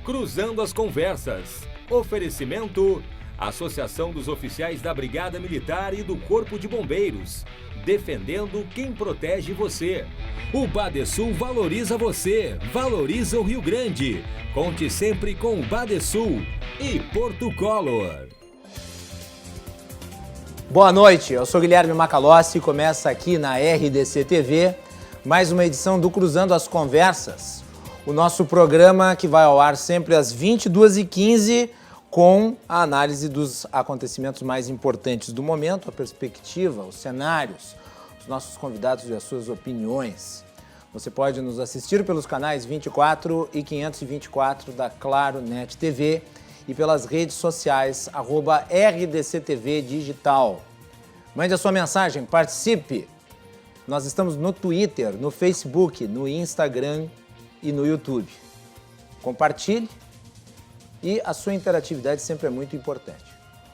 Cruzando as Conversas. Oferecimento: Associação dos Oficiais da Brigada Militar e do Corpo de Bombeiros. Defendendo quem protege você. O Badesul valoriza você, valoriza o Rio Grande. Conte sempre com o Badesul e Porto Color. Boa noite, eu sou Guilherme Macalossi e começa aqui na RDC TV mais uma edição do Cruzando as Conversas, o nosso programa que vai ao ar sempre às 22h15 com a análise dos acontecimentos mais importantes do momento, a perspectiva, os cenários, os nossos convidados e as suas opiniões. Você pode nos assistir pelos canais 24 e 524 da Claro Net TV e pelas redes sociais, @RDCTV Digital. Mande a sua mensagem, participe. Nós estamos no Twitter, no Facebook, no Instagram e no YouTube. Compartilhe e a sua interatividade sempre é muito importante.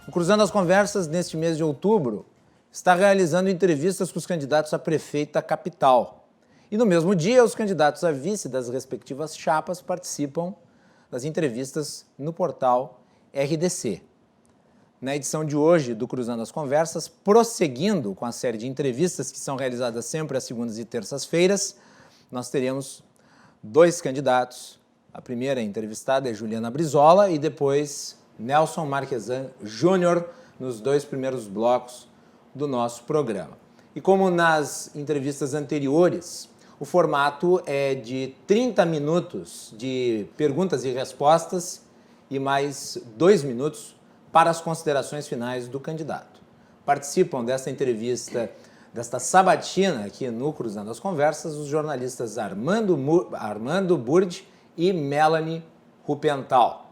O Cruzando as Conversas, neste mês de outubro, está realizando entrevistas com os candidatos a prefeito da capital. E no mesmo dia, os candidatos a vice das respectivas chapas participam das entrevistas no portal RDC. Na edição de hoje do Cruzando as Conversas, prosseguindo com a série de entrevistas que são realizadas sempre às segundas e terças-feiras, nós teremos dois candidatos. A primeira entrevistada é Juliana Brizola e depois Nelson Marquesan Júnior, nos dois primeiros blocos do nosso programa. E como nas entrevistas anteriores, o formato é de 30 minutos de perguntas e respostas e mais 2 minutos para as considerações finais do candidato. Participam desta entrevista, desta sabatina aqui no Cruzando as Conversas, os jornalistas Armando Burdi e Melanie Rupental.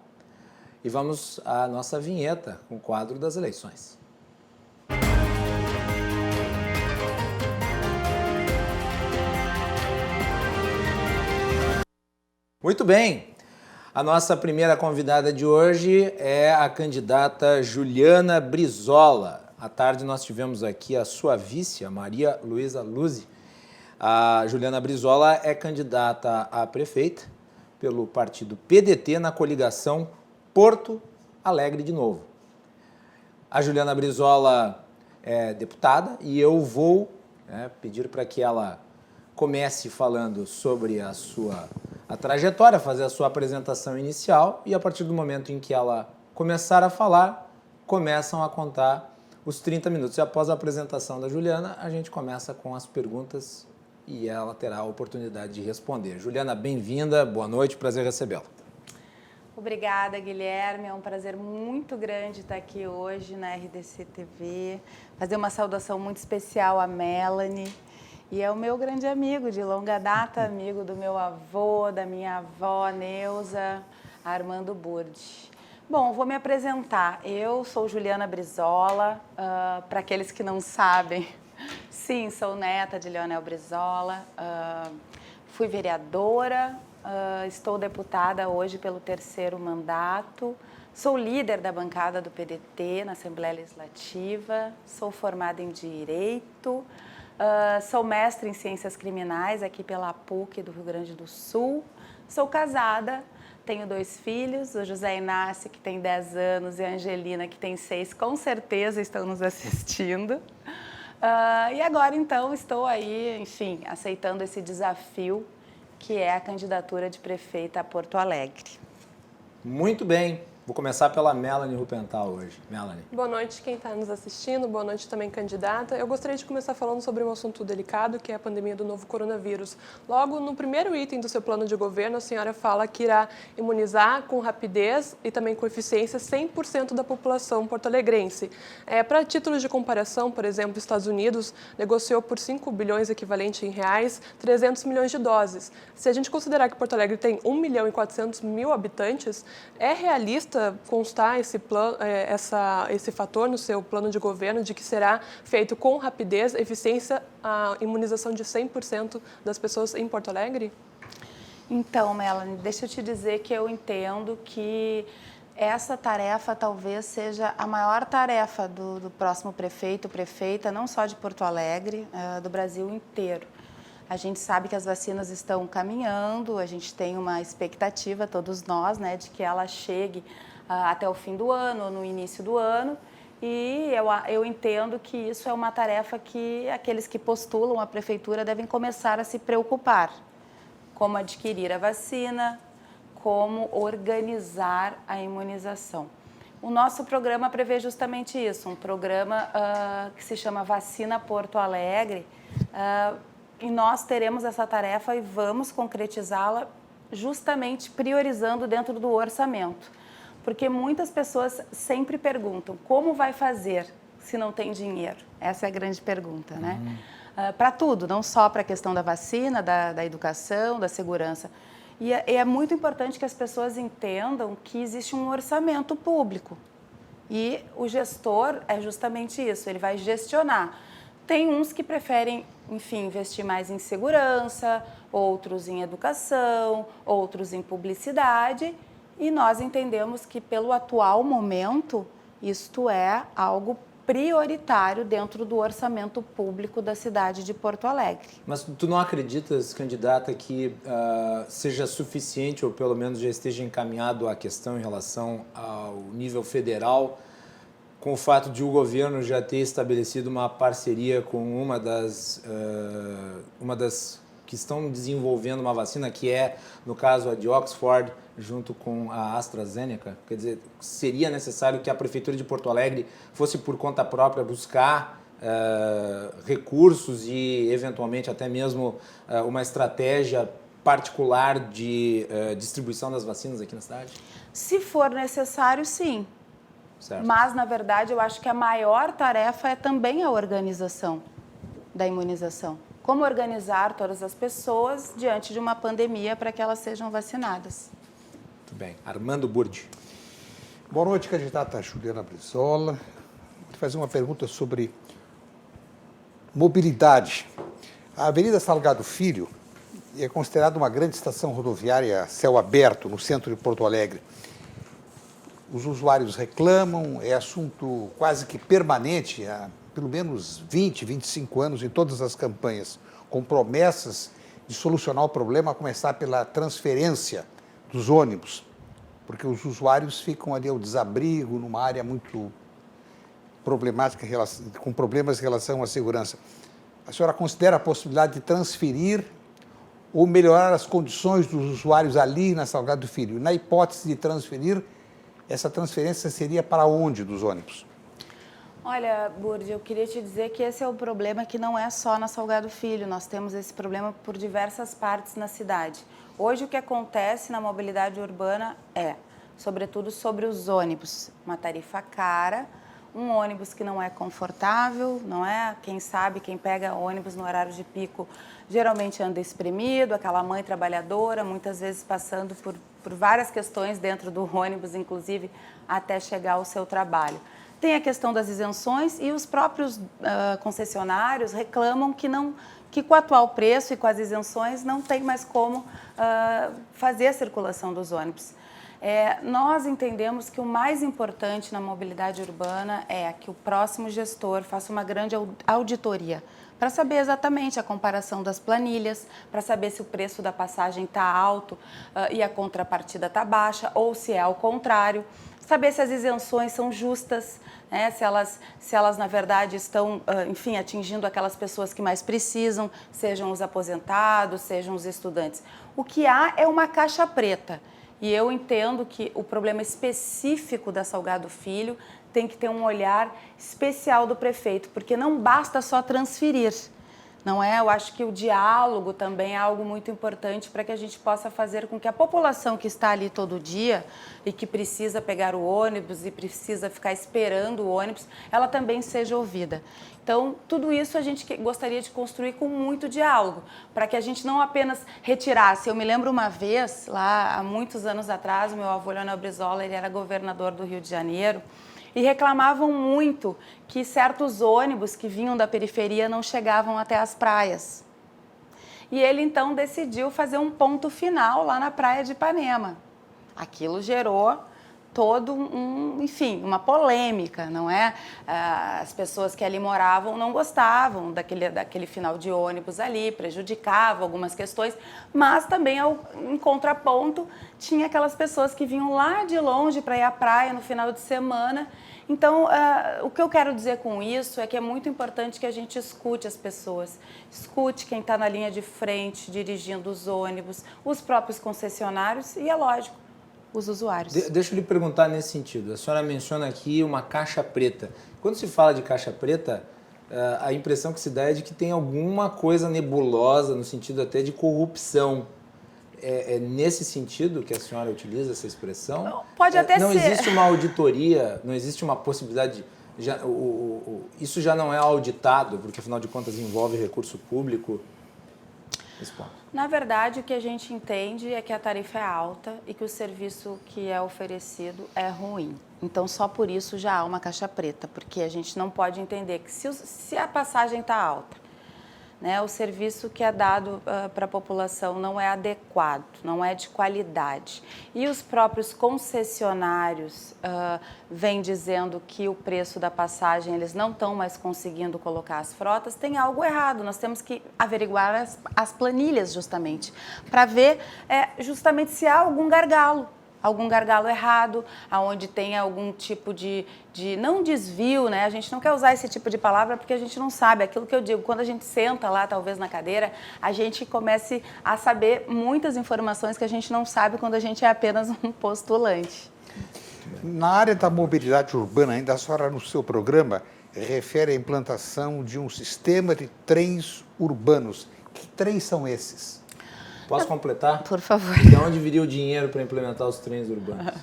E vamos à nossa vinheta com o quadro das eleições. Muito bem, a nossa primeira convidada de hoje é a candidata Juliana Brizola. À tarde nós tivemos aqui a sua vice, a Maria Luísa Luzzi. A Juliana Brizola é candidata a prefeita pelo partido PDT na coligação Porto Alegre de Novo. A Juliana Brizola é deputada e eu vou pedir para que ela comece falando sobre a trajetória, fazer a sua apresentação inicial e a partir do momento em que ela começar a falar, começam a contar os 30 minutos. E após a apresentação da Juliana, a gente começa com as perguntas e ela terá a oportunidade de responder. Juliana, bem-vinda, boa noite, prazer recebê-la. Obrigada, Guilherme, é um prazer muito grande estar aqui hoje na RDC TV, fazer uma saudação muito especial à Melanie. E é o meu grande amigo de longa data, amigo do meu avô, da minha avó, Neuza, Armando Burdi. Bom, vou me apresentar. Eu sou Juliana Brizola, para aqueles que não sabem, sim, sou neta de Leonel Brizola, fui vereadora, estou deputada hoje pelo 3º mandato, sou líder da bancada do PDT na Assembleia Legislativa, sou formada em Direito, sou mestre em Ciências Criminais aqui pela PUC do Rio Grande do Sul. Sou casada, tenho 2 filhos, o José Inácio, que tem 10 anos, e a Angelina, que tem 6, com certeza estão nos assistindo. E agora, então, estou aí, enfim, aceitando esse desafio, que é a candidatura de prefeita a Porto Alegre. Muito bem. Vou começar pela Melanie Rupental hoje. Melanie. Boa noite quem está nos assistindo, boa noite também candidata. Eu gostaria de começar falando sobre um assunto delicado, que é a pandemia do novo coronavírus. Logo no primeiro item do seu plano de governo, a senhora fala que irá imunizar com rapidez e também com eficiência 100% da população porto-alegrense. Para títulos de comparação, por exemplo, os Estados Unidos negociou por 5 bilhões equivalente em reais 300 milhões de doses. Se a gente considerar que Porto Alegre tem 1.400.000 habitantes, é realista constar esse fator no seu plano de governo de que será feito com rapidez, eficiência, a imunização de 100% das pessoas em Porto Alegre? Então, Melanie, deixa eu te dizer que eu entendo que essa tarefa talvez seja a maior tarefa do próximo prefeito, prefeita, não só de Porto Alegre, do Brasil inteiro. A gente sabe que as vacinas estão caminhando, a gente tem uma expectativa, todos nós, né, de que ela chegue até o fim do ano, no início do ano. E eu entendo que isso é uma tarefa que aqueles que postulam a prefeitura devem começar a se preocupar. Como adquirir a vacina, como organizar a imunização. O nosso programa prevê justamente isso, um programa que se chama Vacina Porto Alegre, e nós teremos essa tarefa e vamos concretizá-la justamente priorizando dentro do orçamento. Porque muitas pessoas sempre perguntam como vai fazer se não tem dinheiro? Essa é a grande pergunta, né? Para tudo, não só para a questão da vacina, da educação, da segurança. E é muito importante que as pessoas entendam que existe um orçamento público. E o gestor é justamente isso, ele vai gestionar. Tem uns que preferem, enfim, investir mais em segurança, outros em educação, outros em publicidade. E nós entendemos que, pelo atual momento, isto é algo prioritário dentro do orçamento público da cidade de Porto Alegre. Mas tu não acreditas, candidata, que seja suficiente ou pelo menos já esteja encaminhado a questão em relação ao nível federal, com o fato de o governo já ter estabelecido uma parceria com uma das que estão desenvolvendo uma vacina, que é, no caso, a de Oxford, junto com a AstraZeneca? Quer dizer, seria necessário que a Prefeitura de Porto Alegre fosse por conta própria buscar recursos e, eventualmente, até mesmo uma estratégia particular de distribuição das vacinas aqui na cidade? Se for necessário, sim. Certo. Mas, na verdade, eu acho que a maior tarefa é também a organização da imunização. Como organizar todas as pessoas diante de uma pandemia para que elas sejam vacinadas. Muito bem. Armando Burdi. Boa noite, candidata Juliana Brizola. Vou te fazer uma pergunta sobre mobilidade. A Avenida Salgado Filho é considerada uma grande estação rodoviária a céu aberto no centro de Porto Alegre. Os usuários reclamam, é assunto quase que permanente há pelo menos 20, 25 anos em todas as campanhas, com promessas de solucionar o problema, a começar pela transferência dos ônibus, porque os usuários ficam ali ao desabrigo, numa área muito problemática, com problemas em relação à segurança. A senhora considera a possibilidade de transferir ou melhorar as condições dos usuários ali na Salgado Filho? Na hipótese de transferir, essa transferência seria para onde dos ônibus? Olha, Burdi, eu queria te dizer que esse é o problema que não é só na Salgado Filho, nós temos esse problema por diversas partes na cidade. Hoje o que acontece na mobilidade urbana é, sobretudo sobre os ônibus, uma tarifa cara, um ônibus que não é confortável, não é? Quem sabe, quem pega ônibus no horário de pico geralmente anda espremido, aquela mãe trabalhadora, muitas vezes passando por várias questões dentro do ônibus, inclusive até chegar ao seu trabalho. Tem a questão das isenções e os próprios concessionários reclamam que com o atual preço e com as isenções não tem mais como fazer a circulação dos ônibus. Nós entendemos que o mais importante na mobilidade urbana é que o próximo gestor faça uma grande auditoria para saber exatamente a comparação das planilhas, para saber se o preço da passagem está alto e a contrapartida está baixa, ou se é ao contrário, saber se as isenções são justas, né? Se elas na verdade estão, enfim, atingindo aquelas pessoas que mais precisam, sejam os aposentados, sejam os estudantes. O que há é uma caixa preta. E eu entendo que o problema específico da Salgado Filho tem que ter um olhar especial do prefeito, porque não basta só transferir, não é? Eu acho que o diálogo também é algo muito importante para que a gente possa fazer com que a população que está ali todo dia e que precisa pegar o ônibus e precisa ficar esperando o ônibus, ela também seja ouvida. Então, tudo isso a gente gostaria de construir com muito diálogo, para que a gente não apenas retirasse. Eu me lembro uma vez, lá há muitos anos atrás, o meu avô Leonel Brizola, ele era governador do Rio de Janeiro, e reclamavam muito que certos ônibus que vinham da periferia não chegavam até as praias. E ele, então, decidiu fazer um ponto final lá na praia de Ipanema. Aquilo gerou todo enfim, uma polêmica, não é? As pessoas que ali moravam não gostavam daquele final de ônibus ali, prejudicava algumas questões, mas também, em contraponto, tinha aquelas pessoas que vinham lá de longe para ir à praia no final de semana. Então, o que eu quero dizer com isso é que é muito importante que a gente escute as pessoas, escute quem está na linha de frente, dirigindo os ônibus, os próprios concessionários e, é lógico, os usuários. Deixa eu lhe perguntar nesse sentido. A senhora menciona aqui uma caixa preta. Quando se fala de caixa preta, a impressão que se dá é de que tem alguma coisa nebulosa, no sentido até de corrupção. É nesse sentido que a senhora utiliza essa expressão? Pode até ser. Não existe uma auditoria, não existe uma possibilidade... isso já não é auditado, porque afinal de contas envolve recurso público? Esse ponto. Na verdade, o que a gente entende é que a tarifa é alta e que o serviço que é oferecido é ruim. Então, só por isso já há uma caixa preta, porque a gente não pode entender que se a passagem está alta, né, o serviço que é dado para a população não é adequado, não é de qualidade. E os próprios concessionários vêm dizendo que o preço da passagem, eles não estão mais conseguindo colocar as frotas, tem algo errado. Nós temos que averiguar as planilhas, justamente, para ver justamente se há algum gargalo errado, aonde tem algum tipo de não desvio, né? A gente não quer usar esse tipo de palavra porque a gente não sabe. Aquilo que eu digo, quando a gente senta lá, talvez na cadeira, a gente comece a saber muitas informações que a gente não sabe quando a gente é apenas um postulante. Na área da mobilidade urbana, ainda a senhora no seu programa refere à implantação de um sistema de trens urbanos. Que trens são esses? Posso completar? Por favor. De onde viria o dinheiro para implementar os trens urbanos?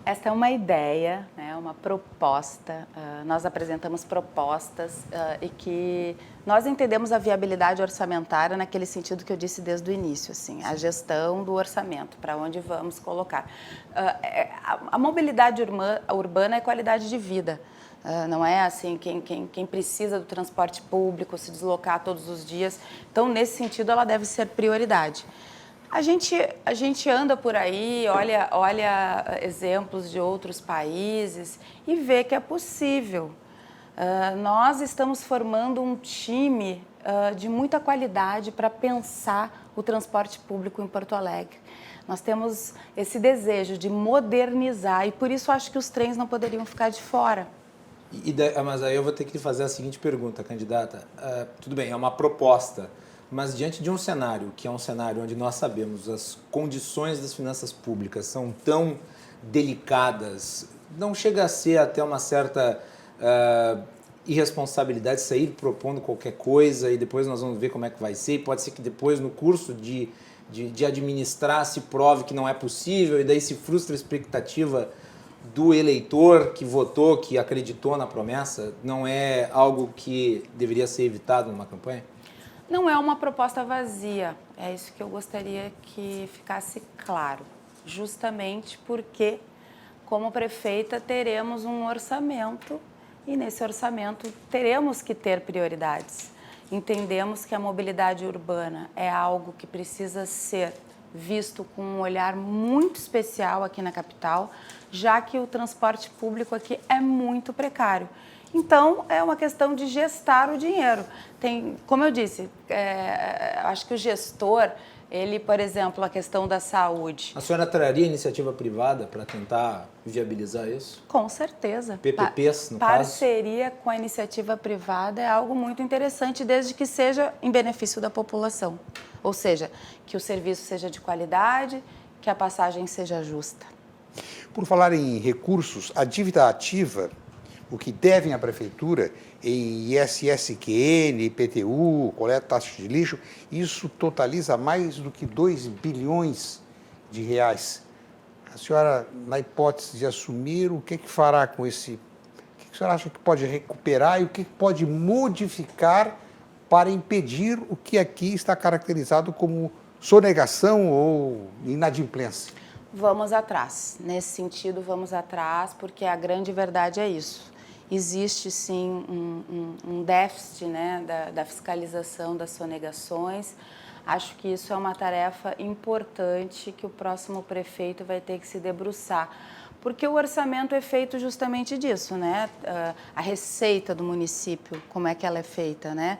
Esta é uma ideia, né, uma proposta. Nós apresentamos propostas e que nós entendemos a viabilidade orçamentária naquele sentido que eu disse desde o início, assim, a gestão do orçamento, para onde vamos colocar. A mobilidade urbana é qualidade de vida. Não é assim, quem precisa do transporte público, se deslocar todos os dias. Então, nesse sentido, ela deve ser prioridade. A gente anda por aí, olha exemplos de outros países e vê que é possível. Nós estamos formando um time de muita qualidade para pensar o transporte público em Porto Alegre. Nós temos esse desejo de modernizar e, por isso, acho que os trens não poderiam ficar de fora. Mas aí eu vou ter que fazer a seguinte pergunta, candidata. Tudo bem, é uma proposta, mas diante de um cenário, que é um cenário onde nós sabemos as condições das finanças públicas são tão delicadas, não chega a ser até uma certa irresponsabilidade sair propondo qualquer coisa e depois nós vamos ver como é que vai ser, e pode ser que depois no curso de administrar se prove que não é possível e daí se frustra a expectativa do eleitor que votou, que acreditou na promessa. Não é algo que deveria ser evitado numa campanha? Não é uma proposta vazia, é isso que eu gostaria que ficasse claro, justamente porque, como prefeita, teremos um orçamento e nesse orçamento teremos que ter prioridades. Entendemos que a mobilidade urbana é algo que precisa ser visto com um olhar muito especial aqui na capital, já que o transporte público aqui é muito precário. Então, é uma questão de gestar o dinheiro. Como eu disse, acho que o gestor, ele, por exemplo, a questão da saúde. A senhora traria iniciativa privada para tentar viabilizar isso? Com certeza. PPPs, no caso? Parceria com a iniciativa privada é algo muito interessante, desde que seja em benefício da população. Ou seja, que o serviço seja de qualidade, que a passagem seja justa. Por falar em recursos, a dívida ativa, o que devem à Prefeitura em ISSQN, IPTU, coleta taxa de lixo, isso totaliza mais do que 2 bilhões de reais. A senhora, na hipótese de assumir, o que fará com esse... O que a senhora acha que pode recuperar e o que pode modificar para impedir o que aqui está caracterizado como sonegação ou inadimplência? Vamos atrás. Nesse sentido, vamos atrás, porque a grande verdade é isso. Existe, sim, um déficit, né, da fiscalização das sonegações. Acho que isso é uma tarefa importante que o próximo prefeito vai ter que se debruçar, Porque o orçamento é feito justamente disso, né? A receita do município, como é que ela é feita, né?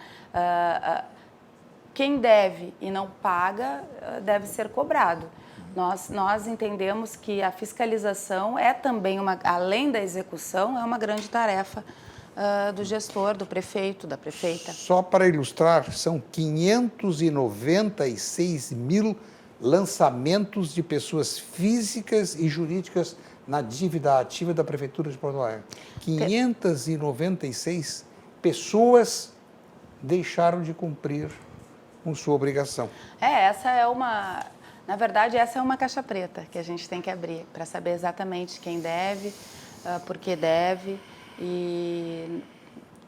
Quem deve e não paga deve ser cobrado. Nós entendemos que a fiscalização é também, além da execução, é uma grande tarefa do gestor, do prefeito, da prefeita. Só para ilustrar, são 596 mil lançamentos de pessoas físicas e jurídicas na dívida ativa da Prefeitura de Porto Alegre. 596 pessoas deixaram de cumprir com sua obrigação. Na verdade, essa é uma caixa preta que a gente tem que abrir para saber exatamente quem deve, por que deve. E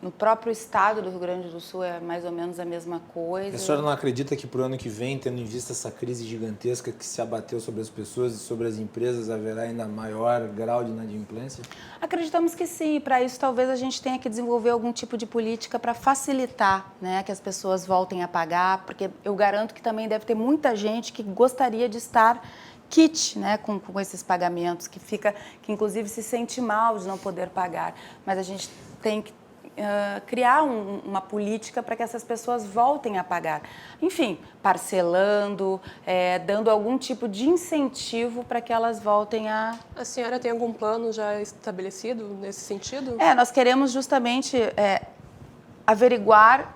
no próprio estado do Rio Grande do Sul é mais ou menos a mesma coisa. A senhora não acredita que para o ano que vem, tendo em vista essa crise gigantesca que se abateu sobre as pessoas e sobre as empresas, haverá ainda maior grau de inadimplência? Acreditamos que sim, e para isso talvez a gente tenha que desenvolver algum tipo de política para facilitar, né, que as pessoas voltem a pagar, porque eu garanto que também deve ter muita gente que gostaria de estar kit, né, com esses pagamentos, que inclusive se sente mal de não poder pagar, mas a gente tem que criar uma política para que essas pessoas voltem a pagar. Enfim, parcelando, dando algum tipo de incentivo para que elas voltem a... A senhora tem algum plano já estabelecido nesse sentido? Nós queremos justamente averiguar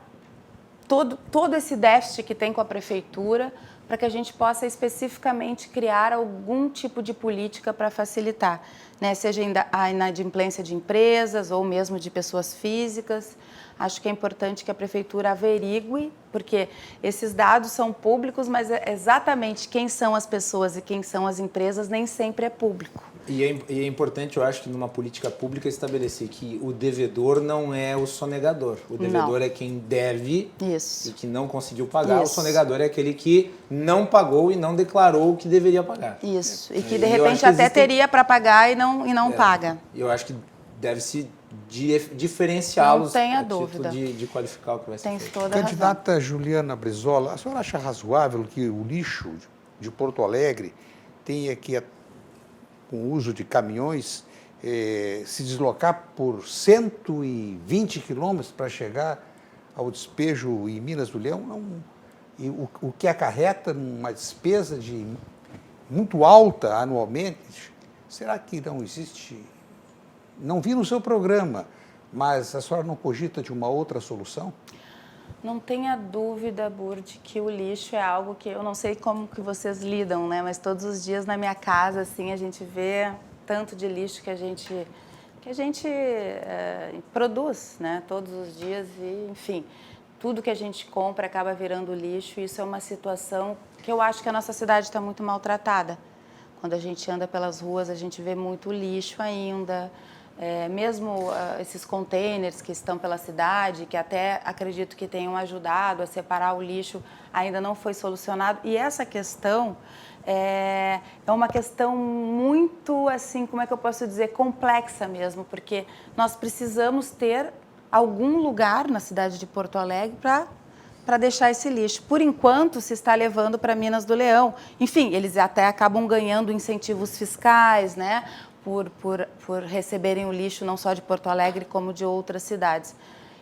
todo esse déficit que tem com a prefeitura, para que a gente possa especificamente criar algum tipo de política para facilitar, né? Seja a inadimplência de empresas ou mesmo de pessoas físicas. Acho que é importante que a prefeitura averigue, porque esses dados são públicos, mas exatamente quem são as pessoas e quem são as empresas nem sempre é público. E é importante, eu acho, que numa política pública estabelecer que o devedor não é o sonegador. O devedor Não. é quem deve Isso. e que não conseguiu pagar. Isso. O sonegador é aquele que não pagou e não declarou o que deveria pagar. Isso. E que de E eu acho repente que até existem- teria para pagar e não paga. Eu acho que deve-se diferenciá-los Não tenha a título dúvida. de qualificar o que vai ser Tem feito. toda a razão. Candidata Juliana Brizola, a senhora acha razoável que o lixo de Porto Alegre tenha que, com o uso de caminhões, se deslocar por 120 quilômetros para chegar ao despejo em Minas do Leão? E o que acarreta uma despesa muito alta anualmente? Será que não existe? Não vi no seu programa, mas a senhora não cogita de uma outra solução? Não tenha dúvida, Burdi, que o lixo é algo que eu não sei como que vocês lidam, né? Mas todos os dias na minha casa, assim, a gente vê tanto de lixo que a gente produz, né? Todos os dias e, enfim, tudo que a gente compra acaba virando lixo. E isso é uma situação que eu acho que a nossa cidade está muito maltratada. Quando a gente anda pelas ruas, a gente vê muito lixo ainda. Mesmo esses containers que estão pela cidade, que até acredito que tenham ajudado a separar o lixo, ainda não foi solucionado. E essa questão é uma questão muito, assim, como é que eu posso dizer, complexa mesmo, porque nós precisamos ter algum lugar na cidade de Porto Alegre para deixar esse lixo. Por enquanto, se está levando para Minas do Leão. Enfim, eles até acabam ganhando incentivos fiscais, né? Por receberem o lixo não só de Porto Alegre, como de outras cidades.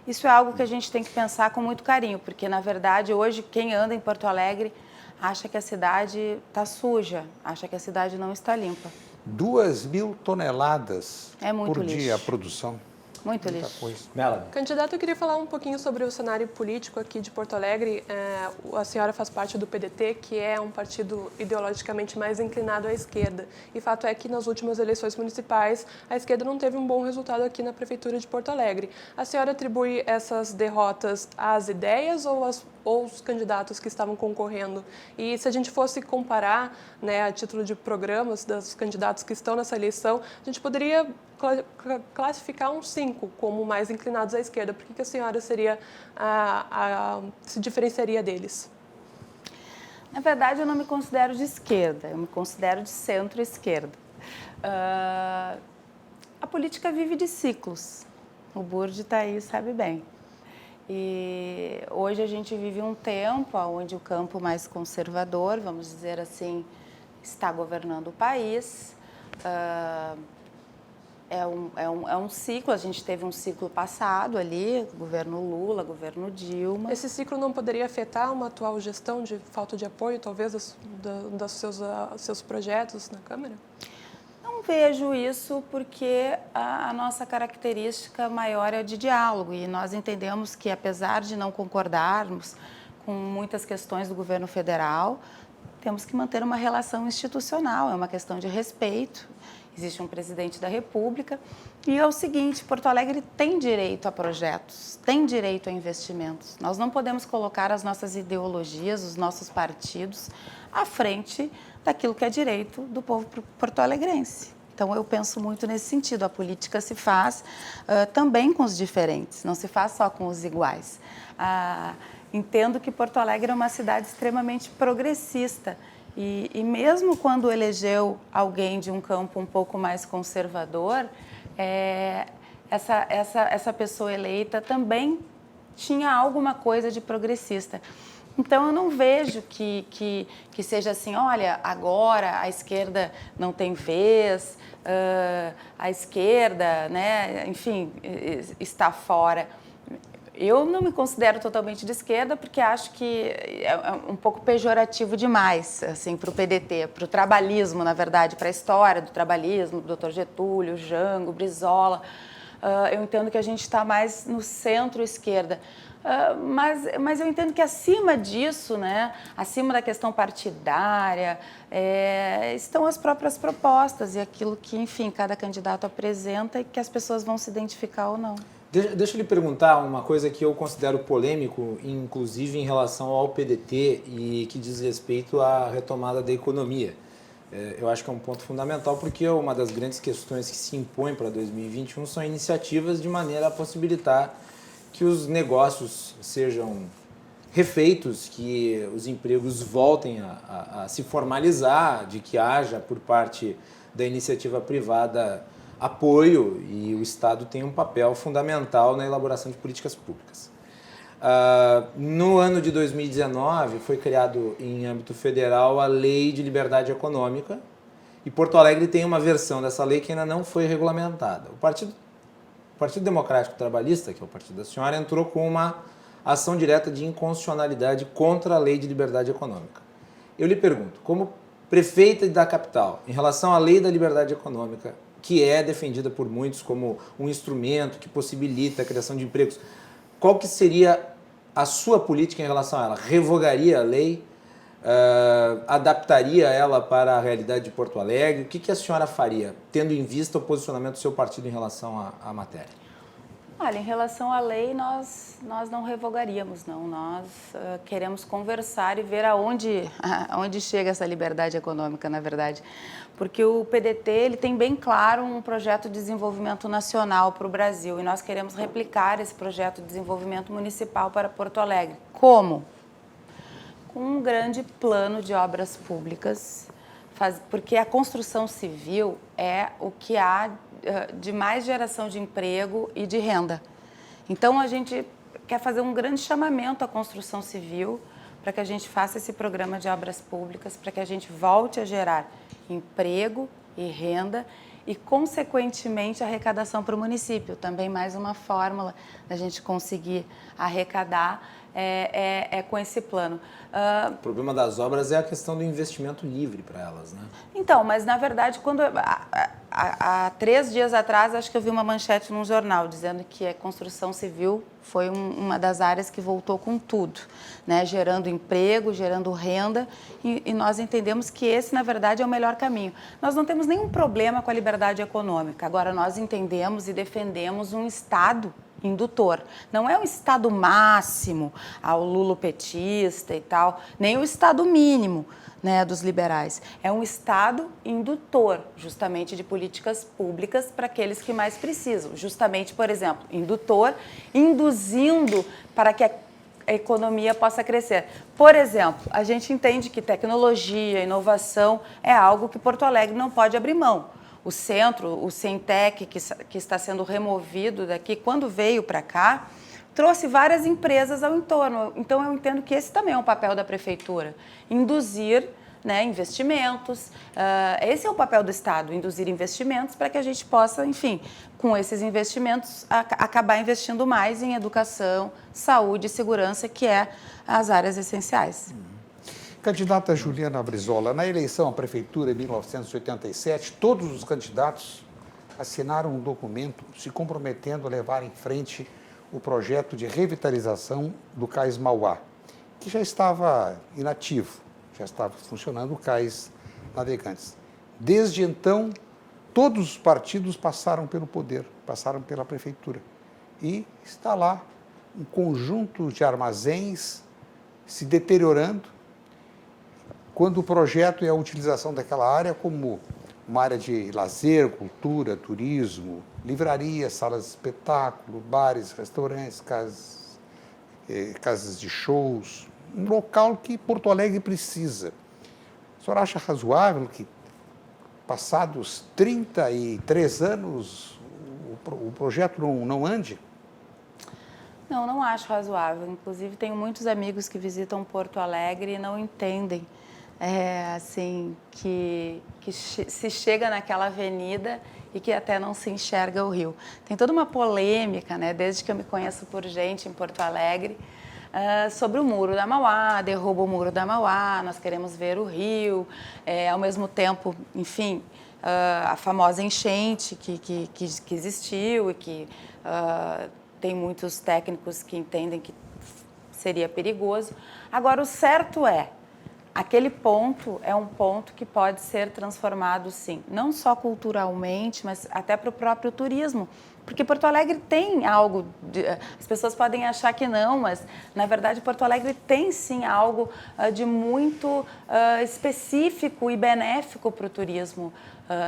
Isso é algo que a gente tem que pensar com muito carinho, porque, na verdade, hoje, quem anda em Porto Alegre acha que a cidade está suja, acha que a cidade não está limpa. 2.000 toneladas por lixo. dia a produção. Muito Muita lixo. coisa. Melanie. Candidato, eu queria falar um pouquinho sobre o cenário político aqui de Porto Alegre. A senhora faz parte do PDT, que é um partido ideologicamente mais inclinado à esquerda. E fato é que nas últimas eleições municipais, a esquerda não teve um bom resultado aqui na Prefeitura de Porto Alegre. A senhora atribui essas derrotas às ideias ou aos candidatos que estavam concorrendo? E se a gente fosse comparar, né, a título de programas dos candidatos que estão nessa eleição, a gente poderia classificar uns 5 como mais inclinados à esquerda. Por que a senhora se diferenciaria deles? Na verdade, eu não me considero de esquerda, eu me considero de centro-esquerda. A política vive de ciclos. O Burdi está aí, sabe bem. E hoje a gente vive um tempo onde o campo mais conservador, vamos dizer assim, está governando o país. É um ciclo, a gente teve um ciclo passado ali, governo Lula, governo Dilma. Esse ciclo não poderia afetar uma atual gestão de falta de apoio, talvez, dos seus projetos na Câmara? Não vejo isso porque a nossa característica maior é de diálogo e nós entendemos que, apesar de não concordarmos com muitas questões do governo federal, temos que manter uma relação institucional, é uma questão de respeito. Existe um presidente da República e é o seguinte, Porto Alegre tem direito a projetos, tem direito a investimentos. Nós não podemos colocar as nossas ideologias, os nossos partidos à frente daquilo que é direito do povo porto-alegrense. Então, eu penso muito nesse sentido. A política se faz também com os diferentes, não se faz só com os iguais. Entendo que Porto Alegre é uma cidade extremamente progressista. E mesmo quando elegeu alguém de um campo um pouco mais conservador, essa pessoa eleita também tinha alguma coisa de progressista. Então, eu não vejo que seja assim, olha, agora a esquerda não tem vez, a esquerda, né, enfim, está fora. Eu não me considero totalmente de esquerda porque acho que é um pouco pejorativo demais assim, para o PDT, para o trabalhismo, na verdade, para a história do trabalhismo, do Dr. Getúlio, Jango, Brizola. Eu entendo que a gente está mais no centro-esquerda. Mas eu entendo que acima disso, né, acima da questão partidária, estão as próprias propostas e aquilo que, enfim, cada candidato apresenta e que as pessoas vão se identificar ou não. Deixa eu lhe perguntar uma coisa que eu considero polêmico, inclusive em relação ao PDT e que diz respeito à retomada da economia. Eu acho que é um ponto fundamental porque uma das grandes questões que se impõem para 2021 são iniciativas de maneira a possibilitar que os negócios sejam refeitos, que os empregos voltem a se formalizar, de que haja por parte da iniciativa privada apoio e o Estado tem um papel fundamental na elaboração de políticas públicas. No ano de 2019 foi criado em âmbito federal a Lei de Liberdade Econômica e Porto Alegre tem uma versão dessa lei que ainda não foi regulamentada. O Partido Democrático Trabalhista, que é o partido da senhora, entrou com uma ação direta de inconstitucionalidade contra a Lei de Liberdade Econômica. Eu lhe pergunto, como prefeita da capital, em relação à Lei da Liberdade Econômica, que é defendida por muitos como um instrumento que possibilita a criação de empregos, qual que seria a sua política em relação a ela? Revogaria a lei? Adaptaria ela para a realidade de Porto Alegre? O que a senhora faria, tendo em vista o posicionamento do seu partido em relação à matéria? Olha, em relação à lei, nós não revogaríamos, não. Nós queremos conversar e ver aonde chega essa liberdade econômica, na verdade. Porque o PDT ele tem bem claro um projeto de desenvolvimento nacional para o Brasil e nós queremos replicar esse projeto de desenvolvimento municipal para Porto Alegre. Como? Com um grande plano de obras públicas, porque a construção civil é o que há de mais geração de emprego e de renda. Então, a gente quer fazer um grande chamamento à construção civil para que a gente faça esse programa de obras públicas, para que a gente volte a gerar emprego e renda e, consequentemente, arrecadação para o município. Também mais uma fórmula da gente conseguir arrecadar com esse plano. O problema das obras é a questão do investimento livre para elas, né? Então, mas na verdade, quando há 3 dias atrás, acho que eu vi uma manchete num jornal dizendo que a construção civil foi uma das áreas que voltou com tudo, né? Gerando emprego, gerando renda, e nós entendemos que esse, na verdade, é o melhor caminho. Nós não temos nenhum problema com a liberdade econômica, agora nós entendemos e defendemos um Estado indutor. Não é um Estado máximo ao lulopetista e tal, nem o Estado mínimo, né, dos liberais. É um Estado indutor, justamente de políticas públicas para aqueles que mais precisam. Justamente, por exemplo, indutor, induzindo para que a economia possa crescer. Por exemplo, a gente entende que tecnologia, inovação é algo que Porto Alegre não pode abrir mão. O centro, o Centec, que está sendo removido daqui, quando veio para cá, trouxe várias empresas ao entorno. Então, eu entendo que esse também é um papel da prefeitura, induzir né, investimentos. Esse é o papel do Estado, induzir investimentos para que a gente possa, enfim, com esses investimentos, acabar investindo mais em educação, saúde e segurança, que é as áreas essenciais. Candidata Juliana Brizola, na eleição à Prefeitura em 1987, todos os candidatos assinaram um documento se comprometendo a levar em frente o projeto de revitalização do Cais Mauá, que já estava inativo, já estava funcionando o Cais Navegantes. Desde então, todos os partidos passaram pelo poder, passaram pela Prefeitura. E está lá um conjunto de armazéns se deteriorando, quando o projeto é a utilização daquela área como uma área de lazer, cultura, turismo, livraria, salas de espetáculo, bares, restaurantes, casas de shows, um local que Porto Alegre precisa. A senhora acha razoável que, passados 33 anos, o projeto não ande? Não acho razoável. Inclusive, tenho muitos amigos que visitam Porto Alegre e não entendem assim, que se chega naquela avenida e que até não se enxerga o rio. Tem toda uma polêmica, né, desde que eu me conheço por gente em Porto Alegre, sobre o Muro da Mauá, derruba o Muro da Mauá, nós queremos ver o rio, ao mesmo tempo, enfim, a famosa enchente que existiu e que tem muitos técnicos que entendem que seria perigoso. Agora, o certo aquele ponto é um ponto que pode ser transformado, sim, não só culturalmente, mas até para o próprio turismo. Porque Porto Alegre tem algo, as pessoas podem achar que não, mas na verdade Porto Alegre tem sim algo de muito específico e benéfico para o turismo.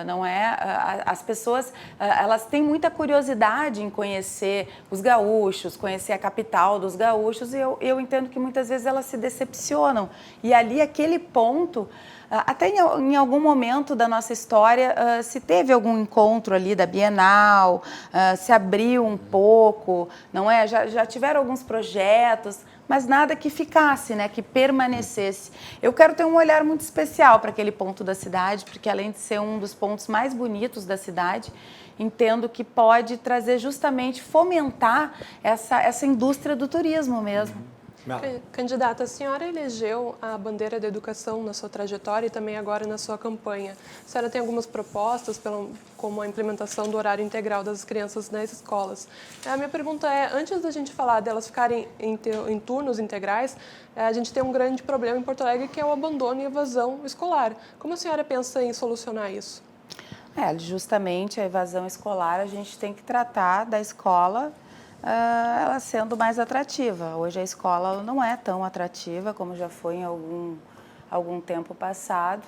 Não é? As pessoas, elas têm muita curiosidade em conhecer os gaúchos, conhecer a capital dos gaúchos, e eu entendo que muitas vezes elas se decepcionam. E ali, aquele ponto, até em algum momento da nossa história, se teve algum encontro ali da Bienal, se abriu um pouco, não é? Já tiveram alguns projetos, mas nada que ficasse, né, que permanecesse. Eu quero ter um olhar muito especial para aquele ponto da cidade, porque além de ser um dos pontos mais bonitos da cidade, entendo que pode trazer justamente, fomentar essa indústria do turismo mesmo. Candidata, a senhora elegeu a bandeira da educação na sua trajetória e também agora na sua campanha. A senhora tem algumas propostas, como a implementação do horário integral das crianças nas escolas. A minha pergunta é, antes da gente falar delas ficarem em turnos integrais, a gente tem um grande problema em Porto Alegre, que é o abandono e evasão escolar. Como a senhora pensa em solucionar isso? Justamente a evasão escolar, a gente tem que tratar da escola ela sendo mais atrativa. Hoje a escola não é tão atrativa como já foi em algum tempo passado.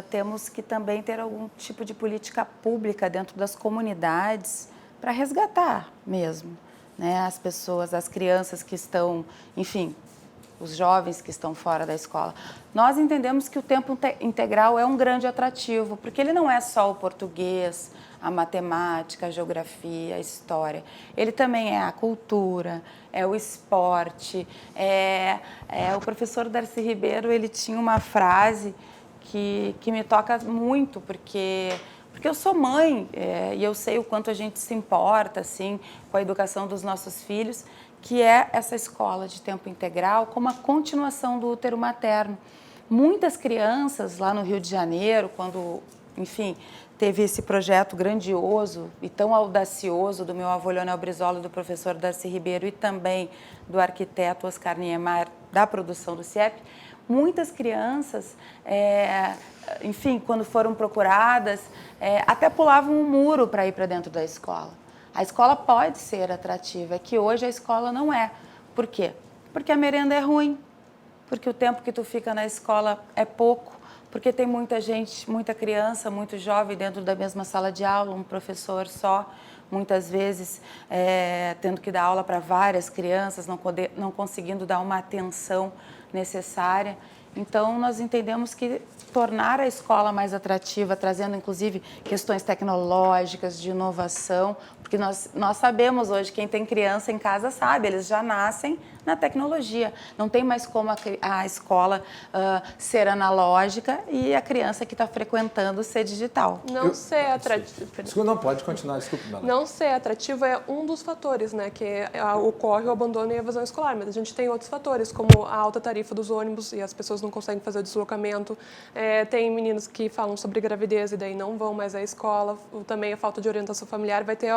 Temos que também ter algum tipo de política pública dentro das comunidades para resgatar mesmo, né, as pessoas, as crianças que estão, enfim, os jovens que estão fora da escola. Nós entendemos que o tempo integral é um grande atrativo, porque ele não é só o português, a matemática, a geografia, a história. Ele também é a cultura, é o esporte. O professor Darcy Ribeiro, ele tinha uma frase que me toca muito, porque eu sou mãe e eu sei o quanto a gente se importa assim, com a educação dos nossos filhos, que é essa escola de tempo integral como a continuação do útero materno. Muitas crianças lá no Rio de Janeiro, quando, enfim, teve esse projeto grandioso e tão audacioso do meu avô Leonel Brizola, do professor Darcy Ribeiro e também do arquiteto Oscar Niemeyer, da produção do CIEP, muitas crianças, enfim, quando foram procuradas, até pulavam um muro para ir para dentro da escola. A escola pode ser atrativa, é que hoje a escola não é. Por quê? Porque a merenda é ruim, porque o tempo que tu fica na escola é pouco, porque tem muita gente, muita criança, muito jovem dentro da mesma sala de aula, um professor só, muitas vezes tendo que dar aula para várias crianças, não conseguindo dar uma atenção necessária. Então, nós entendemos que tornar a escola mais atrativa, trazendo inclusive questões tecnológicas, de inovação, porque nós sabemos hoje, quem tem criança em casa sabe, eles já nascem na tecnologia. Não tem mais como a escola ser analógica e a criança que está frequentando ser digital. Não ser atrativo. Desculpa, não, pode continuar, desculpa, Melanie. Não ser atrativo é um dos fatores, né, que ocorre o abandono e a evasão escolar, mas a gente tem outros fatores, como a alta tarifa dos ônibus e as pessoas não conseguem fazer o deslocamento. Tem meninos que falam sobre gravidez e daí não vão mais à escola. Também a falta de orientação familiar. Vai ter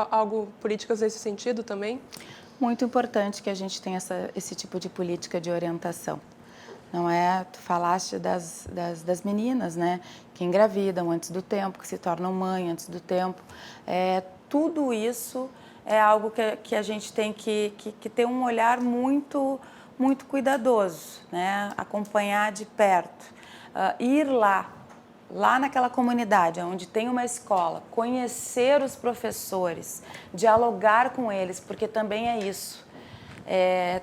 políticas nesse sentido também? Muito importante que a gente tenha esse tipo de política de orientação. Não é, tu falaste das meninas, né, que engravidam antes do tempo, que se tornam mãe antes do tempo. Tudo isso é algo que a gente tem que ter um olhar muito, muito cuidadoso, né, acompanhar de perto, ir lá naquela comunidade onde tem uma escola, conhecer os professores, dialogar com eles, porque também é isso.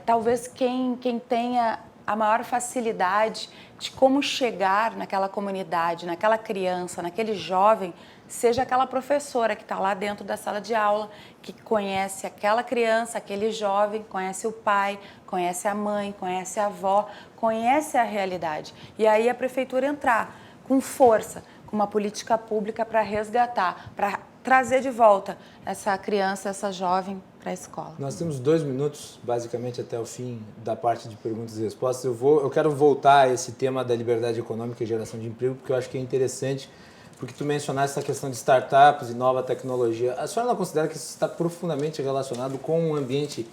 Talvez quem tenha a maior facilidade de como chegar naquela comunidade, naquela criança, naquele jovem, seja aquela professora que está lá dentro da sala de aula, que conhece aquela criança, aquele jovem, conhece o pai, conhece a mãe, conhece a avó, conhece a realidade. E aí a prefeitura entrar com força, com uma política pública para resgatar, para trazer de volta essa criança, essa jovem para a escola. Nós temos 2 minutos, basicamente, até o fim da parte de perguntas e respostas. Eu quero voltar a esse tema da liberdade econômica e geração de emprego, porque eu acho que é interessante, porque tu mencionaste essa questão de startups e nova tecnologia. A senhora não considera que isso está profundamente relacionado com um ambiente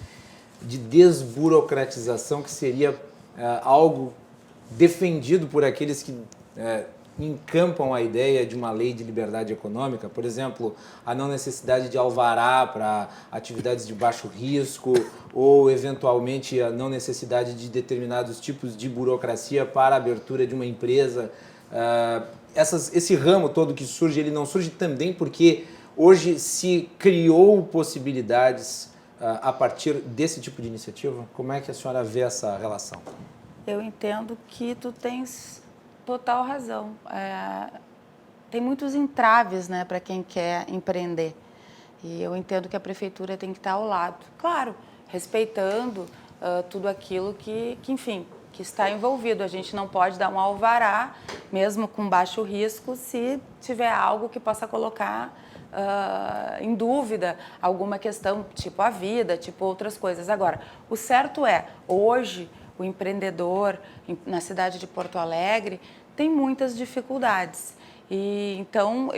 de desburocratização que seria algo defendido por aqueles que encampam a ideia de uma lei de liberdade econômica, por exemplo, a não necessidade de alvará para atividades de baixo risco ou, eventualmente, a não necessidade de determinados tipos de burocracia para a abertura de uma empresa. Esse ramo todo que surge, ele não surge também porque hoje se criou possibilidades a partir desse tipo de iniciativa? Como é que a senhora vê essa relação? Eu entendo que tu tens total razão. Tem muitos entraves, né, para quem quer empreender. E eu entendo que a prefeitura tem que estar ao lado. Claro, respeitando tudo aquilo que está envolvido. A gente não pode dar um alvará, mesmo com baixo risco, se tiver algo que possa colocar em dúvida alguma questão, tipo a vida, tipo outras coisas. Agora, o certo é, hoje, o empreendedor na cidade de Porto Alegre tem muitas dificuldades. E então,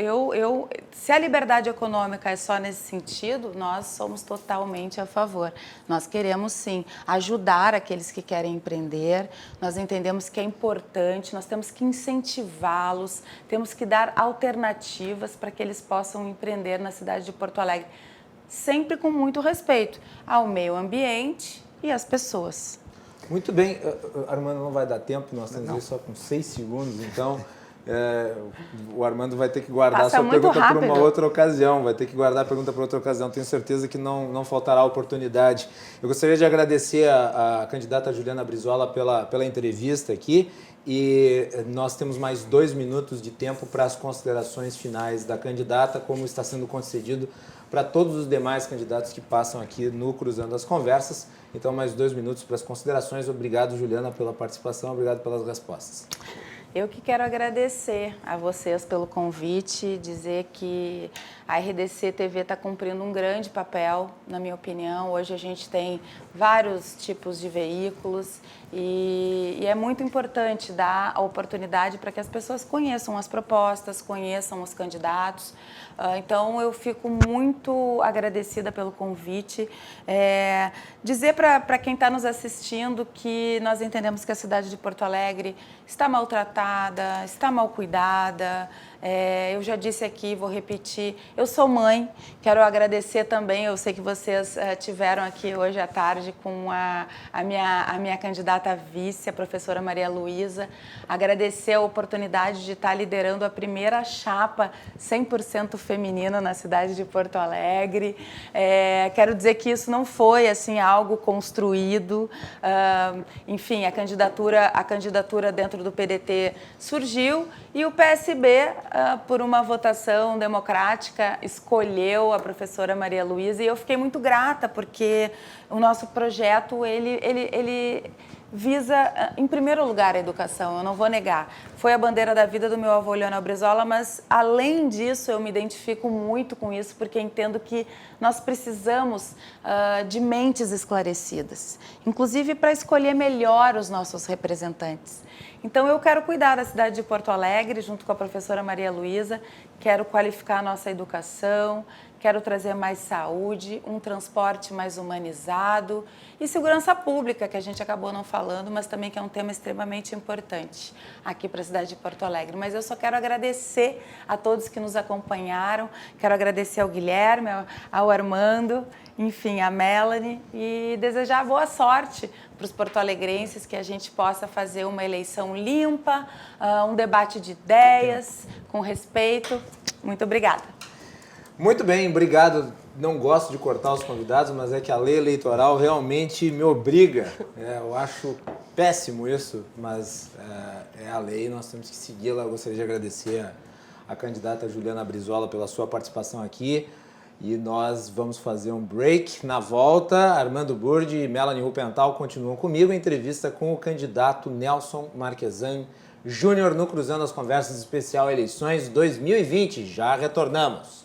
se a liberdade econômica é só nesse sentido, nós somos totalmente a favor. Nós queremos, sim, ajudar aqueles que querem empreender, nós entendemos que é importante, nós temos que incentivá-los, temos que dar alternativas para que eles possam empreender na cidade de Porto Alegre, sempre com muito respeito ao meio ambiente e às pessoas. Muito bem, Armando, não vai dar tempo, nós temos aí só com 6 segundos, então o Armando vai ter que guardar a sua pergunta para uma outra ocasião, tenho certeza que não faltará oportunidade. Eu gostaria de agradecer a candidata Juliana Brizola pela entrevista aqui e nós temos mais 2 minutos de tempo para as considerações finais da candidata, como está sendo concedido para todos os demais candidatos que passam aqui no Cruzando as Conversas. Então, mais 2 minutos para as considerações. Obrigado, Juliana, pela participação, obrigado pelas respostas. Eu que quero agradecer a vocês pelo convite, dizer que a RDC TV está cumprindo um grande papel, na minha opinião. Hoje a gente tem vários tipos de veículos e é muito importante dar a oportunidade para que as pessoas conheçam as propostas, conheçam os candidatos. Então, eu fico muito agradecida pelo convite. Dizer para quem está nos assistindo que nós entendemos que a cidade de Porto Alegre está maltratada, machucada, está mal cuidada. Eu já disse aqui, vou repetir, eu sou mãe, quero agradecer também, eu sei que vocês tiveram aqui hoje à tarde com a minha candidata a vice, a professora Maria Luísa, agradecer a oportunidade de estar liderando a primeira chapa 100% feminina na cidade de Porto Alegre. Quero dizer que isso não foi assim algo construído, enfim, a candidatura dentro do PDT surgiu e o PSB, por uma votação democrática, escolheu a professora Maria Luísa e eu fiquei muito grata porque o nosso projeto, ele visa, em primeiro lugar, a educação, eu não vou negar. Foi a bandeira da vida do meu avô Leonel Brizola, mas, além disso, eu me identifico muito com isso, porque entendo que nós precisamos de mentes esclarecidas, inclusive para escolher melhor os nossos representantes. Então, eu quero cuidar da cidade de Porto Alegre, junto com a professora Maria Luísa, quero qualificar a nossa educação, quero trazer mais saúde, um transporte mais humanizado e segurança pública, que a gente acabou não falando, mas também que é um tema extremamente importante aqui para a cidade de Porto Alegre. Mas eu só quero agradecer a todos que nos acompanharam, quero agradecer ao Guilherme, ao Armando, enfim, a Melanie, e desejar boa sorte para os porto-alegrenses, que a gente possa fazer uma eleição limpa, um debate de ideias, com respeito. Muito obrigada. Muito bem, obrigado. Não gosto de cortar os convidados, mas é que a lei eleitoral realmente me obriga. Eu acho péssimo isso, mas é a lei, nós temos que segui-la. Eu gostaria de agradecer a candidata Juliana Brizola pela sua participação aqui. E nós vamos fazer um break. Na volta, Armando Burdi e Melanie Rupental continuam comigo em entrevista com o candidato Nelson Marquesan Júnior no Cruzando as Conversas Especial Eleições 2020. Já retornamos.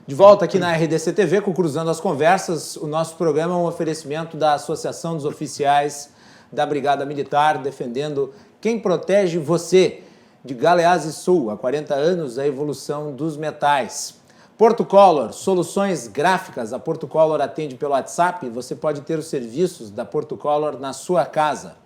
De volta aqui na RDC TV com Cruzando as Conversas. O nosso programa é um oferecimento da Associação dos Oficiais da Brigada Militar, defendendo quem protege você. De Galeazzi Sul, há 40 anos, a evolução dos metais. Porto Color, soluções gráficas. A Porto Color atende pelo WhatsApp. Você pode ter os serviços da Porto Color na sua casa.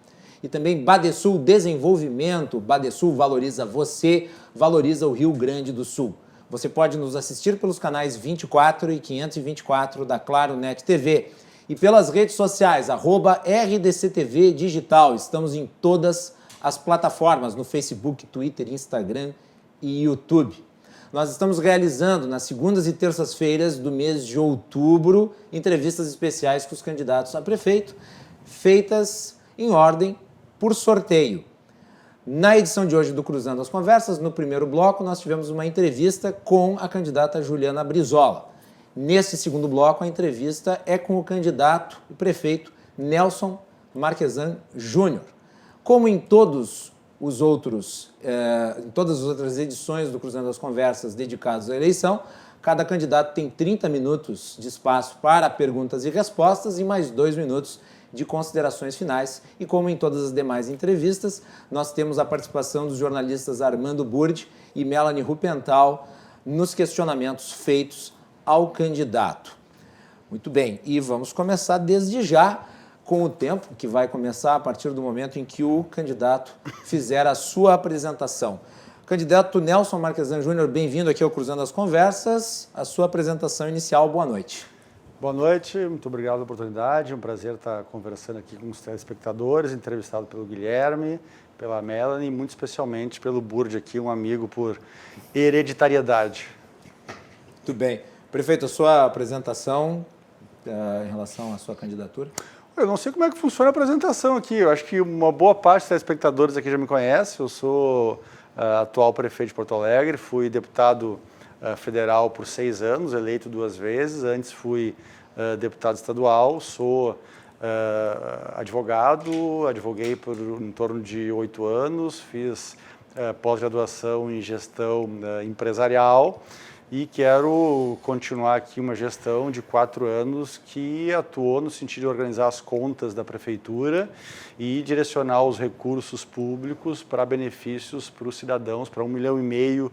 E também Badesul Desenvolvimento. Badesul valoriza você, valoriza o Rio Grande do Sul. Você pode nos assistir pelos canais 24 e 524 da Claro Net TV e pelas redes sociais, @RDCTV Digital. Estamos em todas as plataformas, no Facebook, Twitter, Instagram e YouTube. Nós estamos realizando, nas segundas e terças-feiras do mês de outubro, entrevistas especiais com os candidatos a prefeito, feitas em ordem por sorteio. Na edição de hoje do Cruzando as Conversas, no primeiro bloco, nós tivemos uma entrevista com a candidata Juliana Brizola. Nesse segundo bloco, a entrevista é com o candidato e prefeito Nelson Marquesan Júnior. Como em todas as outras edições do Cruzando as Conversas dedicadas à eleição, cada candidato tem 30 minutos de espaço para perguntas e respostas e mais 2 minutos de considerações finais. E como em todas as demais entrevistas, nós temos a participação dos jornalistas Armando Burdi e Melanie Rupental nos questionamentos feitos ao candidato. Muito bem, e vamos começar desde já com o tempo, que vai começar a partir do momento em que o candidato fizer a sua apresentação. Candidato Nelson Marquesan Júnior, bem-vindo aqui ao Cruzando as Conversas. A sua apresentação inicial, boa noite. Boa noite, muito obrigado pela oportunidade, um prazer estar conversando aqui com os telespectadores, entrevistado pelo Guilherme, pela Melanie e muito especialmente pelo Burdi aqui, um amigo por hereditariedade. Muito bem. Prefeito, a sua apresentação em relação à sua candidatura? Eu não sei como é que funciona a apresentação aqui, eu acho que uma boa parte dos telespectadores aqui já me conhece, eu sou atual prefeito de Porto Alegre, fui deputado federal por 6 anos, eleito 2 vezes, antes fui deputado estadual, sou advogado, advoguei por em torno de 8 anos, fiz pós-graduação em gestão empresarial e quero continuar aqui uma gestão de 4 anos que atuou no sentido de organizar as contas da Prefeitura e direcionar os recursos públicos para benefícios para os cidadãos, para 1,5 milhão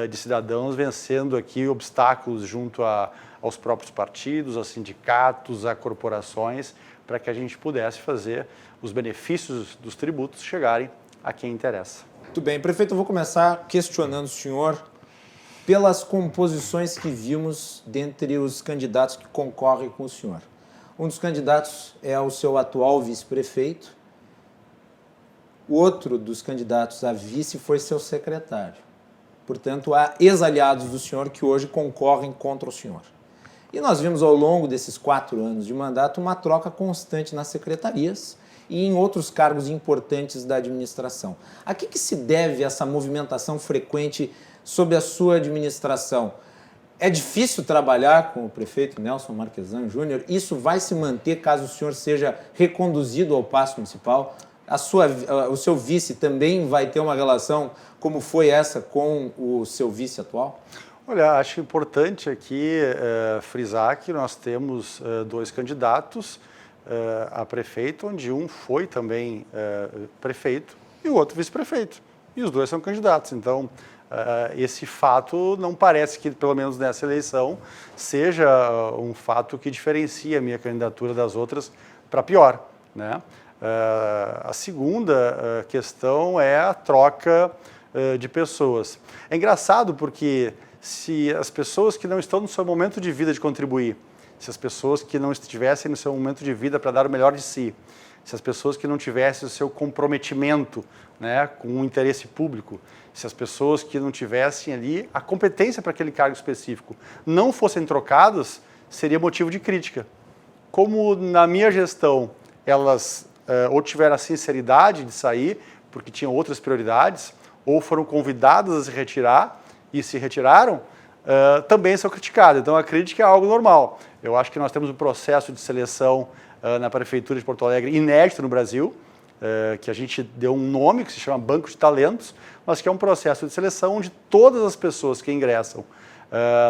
de cidadãos, vencendo aqui obstáculos junto aos próprios partidos, aos sindicatos, a corporações, para que a gente pudesse fazer os benefícios dos tributos chegarem a quem interessa. Muito bem, prefeito, eu vou começar questionando o senhor pelas composições que vimos dentre os candidatos que concorrem com o senhor. Um dos candidatos é o seu atual vice-prefeito, o outro dos candidatos a vice foi seu secretário. Portanto, há ex-aliados do senhor que hoje concorrem contra o senhor. E nós vimos ao longo desses 4 anos de mandato uma troca constante nas secretarias e em outros cargos importantes da administração. A que se deve essa movimentação frequente sob a sua administração? É difícil trabalhar com o prefeito Nelson Marquesan Júnior? Isso vai se manter caso o senhor seja reconduzido ao Paço Municipal? O seu vice também vai ter uma relação como foi essa com o seu vice atual? Olha, acho importante aqui frisar que nós temos 2 candidatos a prefeito, onde um foi também prefeito e o outro vice-prefeito. E os 2 são candidatos. Então, esse fato não parece que, pelo menos nessa eleição, seja um fato que diferencia a minha candidatura das outras para pior, né? A segunda questão é a troca de pessoas. É engraçado porque se as pessoas que não estão no seu momento de vida de contribuir, se as pessoas que não estivessem no seu momento de vida para dar o melhor de si, se as pessoas que não tivessem o seu comprometimento, né, com o interesse público, se as pessoas que não tivessem ali a competência para aquele cargo específico não fossem trocadas, seria motivo de crítica. Como na minha gestão elas ou tiveram a sinceridade de sair porque tinham outras prioridades, ou foram convidadas a se retirar e se retiraram, também são criticadas. Então a crítica é algo normal. Eu acho que nós temos um processo de seleção na Prefeitura de Porto Alegre inédito no Brasil, que a gente deu um nome que se chama Banco de Talentos, mas que é um processo de seleção onde todas as pessoas que ingressam,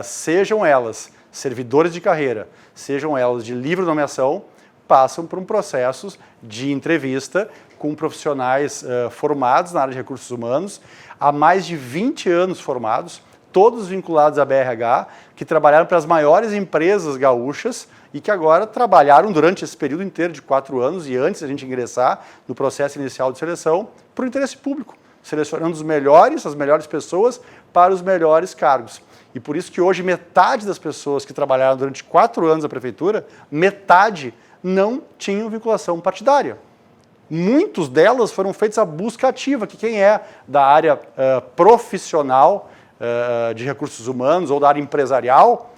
sejam elas servidores de carreira, sejam elas de livre nomeação, passam por um processo de entrevista com profissionais formados na área de recursos humanos, há mais de 20 anos formados, todos vinculados à BRH, que trabalharam para as maiores empresas gaúchas e que agora trabalharam durante esse período inteiro de 4 anos e antes da gente ingressar no processo inicial de seleção para o interesse público, selecionando os melhores, as melhores pessoas para os melhores cargos. E por isso que hoje metade das pessoas que trabalharam durante 4 anos na Prefeitura, metade não tinham vinculação partidária. Muitos delas foram feitas à busca ativa, que quem é da área profissional de recursos humanos ou da área empresarial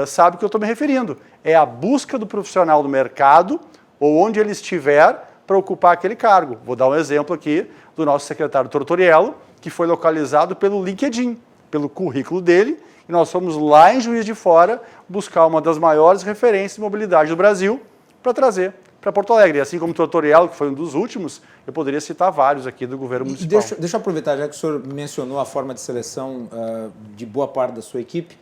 sabe o que eu estou me referindo. É a busca do profissional do mercado ou onde ele estiver para ocupar aquele cargo. Vou dar um exemplo aqui do nosso secretário Tortoriello, que foi localizado pelo LinkedIn, pelo currículo dele, e nós fomos lá em Juiz de Fora buscar uma das maiores referências de mobilidade do Brasil para trazer para Porto Alegre. E assim como o Tortoriello, que foi um dos últimos, eu poderia citar vários aqui do governo municipal. Deixa eu aproveitar, já que o senhor mencionou a forma de seleção de boa parte da sua equipe,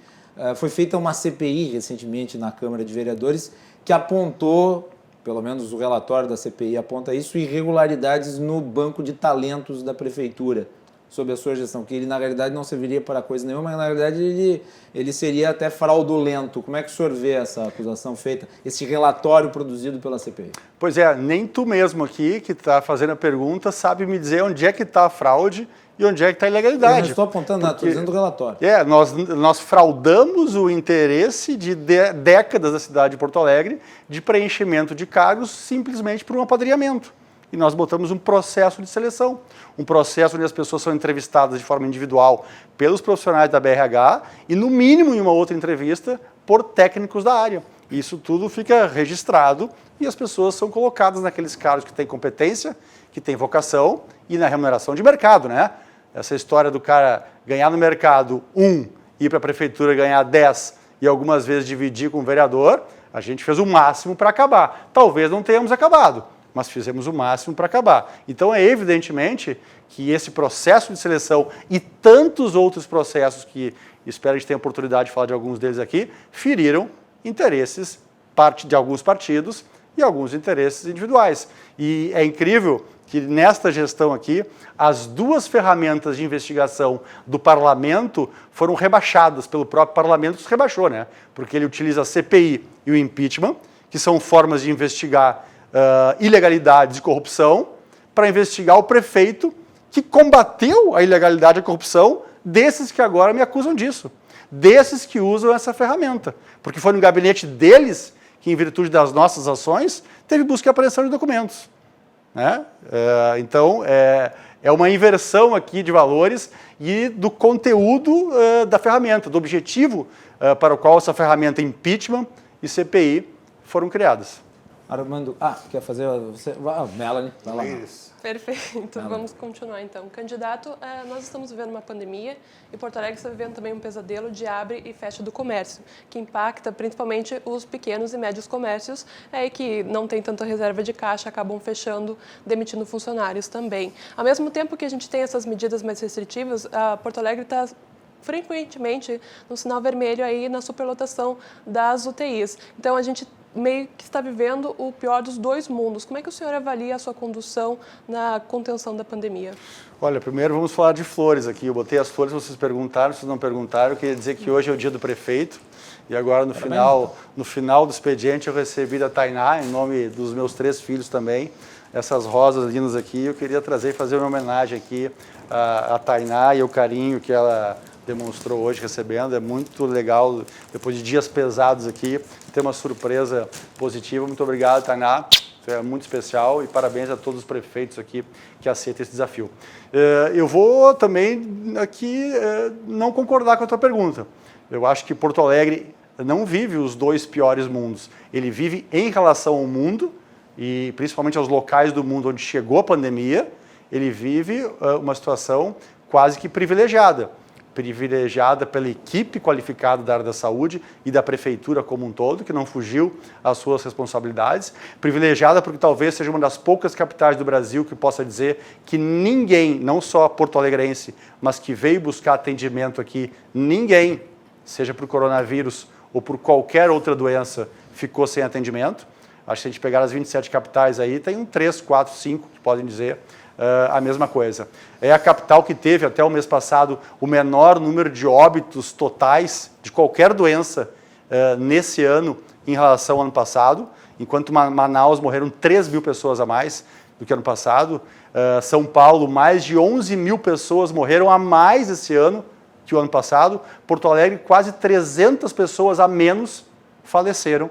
foi feita uma CPI recentemente na Câmara de Vereadores que apontou, pelo menos o relatório da CPI aponta isso, irregularidades no banco de talentos da Prefeitura, sob a sua gestão, que ele na realidade não serviria para coisa nenhuma, mas na realidade ele seria até fraudulento. Como é que o senhor vê essa acusação feita, esse relatório produzido pela CPI? Pois é, nem tu mesmo aqui, que está fazendo a pergunta, sabe me dizer onde é que está a fraude e onde é que está a ilegalidade. Eu não estou apontando nada, estou dizendo do relatório. Nós fraudamos o interesse de décadas da cidade de Porto Alegre de preenchimento de cargos simplesmente por um apadrinhamento. E nós botamos um processo de seleção, um processo onde as pessoas são entrevistadas de forma individual pelos profissionais da BRH e, no mínimo, em uma outra entrevista, por técnicos da área. Isso tudo fica registrado e as pessoas são colocadas naqueles cargos que têm competência, que têm vocação e na remuneração de mercado, né? Essa história do cara ganhar no mercado 1, ir para a prefeitura ganhar 10 e algumas vezes dividir com o vereador, a gente fez o máximo para acabar. Talvez não tenhamos acabado, mas fizemos o máximo para acabar. Então, é evidentemente que esse processo de seleção e tantos outros processos que espero que a gente tenha oportunidade de falar de alguns deles aqui, feriram interesses de alguns partidos e alguns interesses individuais. E é incrível que nesta gestão aqui, as duas ferramentas de investigação do parlamento foram rebaixadas pelo próprio parlamento, que se rebaixou, né? Porque ele utiliza a CPI e o impeachment, que são formas de investigar ilegalidades e corrupção, para investigar o prefeito que combateu a ilegalidade e a corrupção desses que agora me acusam disso, desses que usam essa ferramenta. Porque foi no gabinete deles que, em virtude das nossas ações, teve busca e apreensão de documentos. Né? Então, é uma inversão aqui de valores e do conteúdo da ferramenta, do objetivo para o qual essa ferramenta impeachment e CPI foram criadas. Armando, quer fazer você? Melanie, vai lá. Perfeito, vamos continuar então. Candidato, nós estamos vivendo uma pandemia e Porto Alegre está vivendo também um pesadelo de abre e fecha do comércio, que impacta principalmente os pequenos e médios comércios e que não tem tanta reserva de caixa, acabam fechando, demitindo funcionários também. Ao mesmo tempo que a gente tem essas medidas mais restritivas, Porto Alegre está frequentemente no sinal vermelho aí na superlotação das UTIs. Então, a gente meio que está vivendo o pior dos dois mundos. Como é que o senhor avalia a sua condução na contenção da pandemia? Olha, primeiro vamos falar de flores aqui. Eu botei as flores, vocês perguntaram, vocês não perguntaram. Eu queria dizer que hoje é o dia do prefeito e agora no final do expediente eu recebi da Tainá, em nome dos meus 3 filhos também, essas rosas lindas aqui. Eu queria trazer e fazer uma homenagem aqui à Tainá e ao carinho que ela demonstrou hoje recebendo. É muito legal, depois de dias pesados aqui, ter uma surpresa positiva. Muito obrigado, Tainá. É muito especial e parabéns a todos os prefeitos aqui que aceitam esse desafio. Eu vou também aqui não concordar com a tua pergunta. Eu acho que Porto Alegre não vive os 2 piores mundos. Ele vive em relação ao mundo e principalmente aos locais do mundo onde chegou a pandemia, ele vive uma situação quase que privilegiada pela equipe qualificada da área da saúde e da prefeitura como um todo, que não fugiu às suas responsabilidades, privilegiada porque talvez seja uma das poucas capitais do Brasil que possa dizer que ninguém, não só porto-alegrense, mas que veio buscar atendimento aqui, ninguém, seja por coronavírus ou por qualquer outra doença, ficou sem atendimento. Acho que se a gente pegar as 27 capitais aí, tem 3, 4, 5 que podem dizer a mesma coisa. É a capital que teve, até o mês passado, o menor número de óbitos totais de qualquer doença nesse ano em relação ao ano passado, enquanto Manaus morreram 3 mil pessoas a mais do que ano passado. São Paulo, mais de 11 mil pessoas morreram a mais esse ano que o ano passado. Porto Alegre, quase 300 pessoas a menos faleceram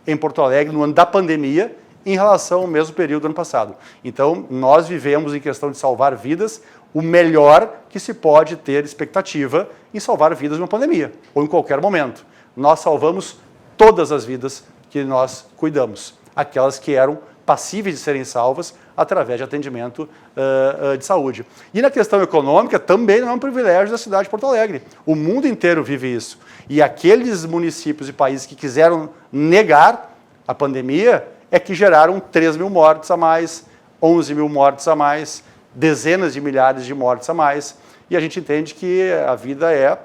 em Porto Alegre no ano da pandemia, em relação ao mesmo período do ano passado. Então, nós vivemos, em questão de salvar vidas, o melhor que se pode ter expectativa em salvar vidas numa pandemia, ou em qualquer momento. Nós salvamos todas as vidas que nós cuidamos, aquelas que eram passíveis de serem salvas através de atendimento de saúde. E na questão econômica, também não é um privilégio da cidade de Porto Alegre. O mundo inteiro vive isso. E aqueles municípios e países que quiseram negar a pandemia é que geraram 3 mil mortes a mais, 11 mil mortes a mais, dezenas de milhares de mortes a mais, e a gente entende que a vida é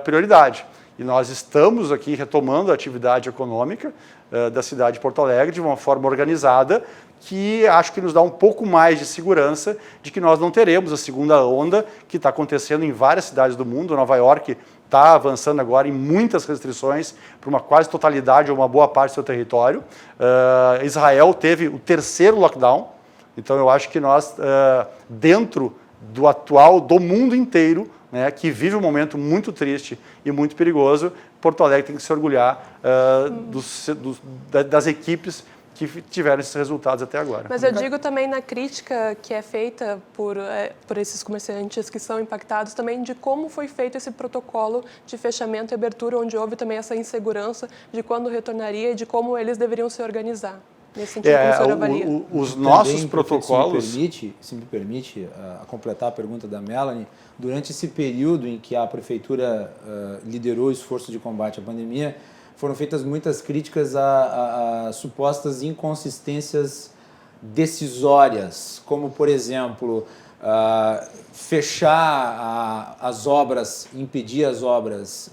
prioridade. E nós estamos aqui retomando a atividade econômica da cidade de Porto Alegre de uma forma organizada, que acho que nos dá um pouco mais de segurança de que nós não teremos a segunda onda que está acontecendo em várias cidades do mundo. Nova York está avançando agora em muitas restrições para uma quase totalidade ou uma boa parte do seu território. Israel teve o 3º lockdown, então eu acho que nós, dentro do mundo inteiro, né, que vive um momento muito triste e muito perigoso, Porto Alegre tem que se orgulhar das equipes que tiveram esses resultados até agora. Mas eu digo também na crítica que é feita por esses comerciantes que são impactados também de como foi feito esse protocolo de fechamento e abertura, onde houve também essa insegurança de quando retornaria e de como eles deveriam se organizar. Nesse sentido, como o senhor avalia? Os nossos protocolos... Se me permite a completar a pergunta da Melanie, durante esse período em que a Prefeitura liderou o esforço de combate à pandemia, foram feitas muitas críticas a supostas inconsistências decisórias, como, por exemplo, fechar as obras, impedir as obras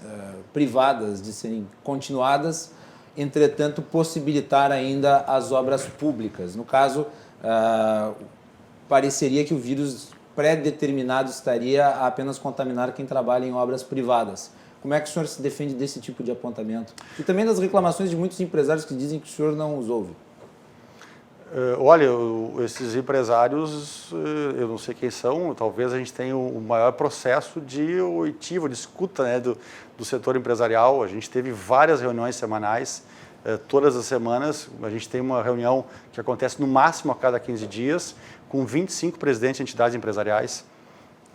privadas de serem continuadas, entretanto, possibilitar ainda as obras públicas. No caso, pareceria que o vírus pré-determinado estaria a apenas contaminar quem trabalha em obras privadas. Como é que o senhor se defende desse tipo de apontamento? E também das reclamações de muitos empresários que dizem que o senhor não os ouve. Olha, esses empresários, eu não sei quem são, talvez a gente tenha o maior processo de oitivo, de escuta, né, do setor empresarial. A gente teve várias reuniões semanais, todas as semanas. A gente tem uma reunião que acontece no máximo a cada 15 dias, com 25 presidentes de entidades empresariais.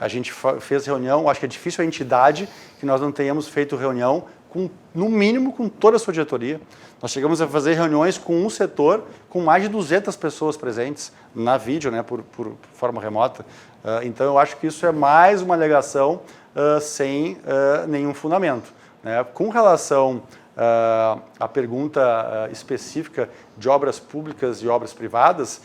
A gente fez reunião, acho que é difícil a entidade que nós não tenhamos feito reunião, no mínimo, com toda a sua diretoria. Nós chegamos a fazer reuniões com um setor com mais de 200 pessoas presentes na vídeo, né, por forma remota. Então, eu acho que isso é mais uma alegação sem nenhum fundamento, né? Com relação à pergunta específica de obras públicas e obras privadas,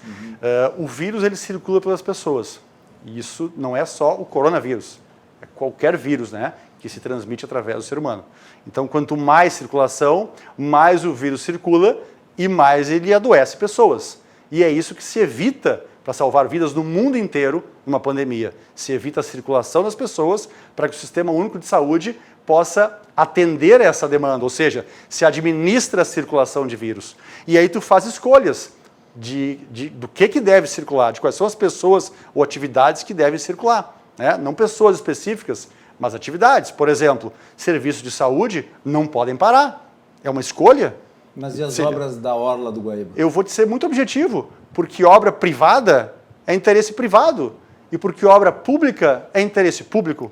o vírus ele circula pelas pessoas. E isso não é só o coronavírus, é qualquer vírus, né, que se transmite através do ser humano. Então, quanto mais circulação, mais o vírus circula e mais ele adoece pessoas. E é isso que se evita para salvar vidas no mundo inteiro numa pandemia. Se evita a circulação das pessoas para que o Sistema Único de Saúde possa atender essa demanda, ou seja, se administra a circulação de vírus. E aí tu faz escolhas do que deve circular, de quais são as pessoas ou atividades que devem circular, né? Não pessoas específicas, mas atividades. Por exemplo, serviços de saúde não podem parar. É uma escolha. Mas e as obras da Orla do Guaíba? Eu vou te ser muito objetivo, porque obra privada é interesse privado e porque obra pública é interesse público.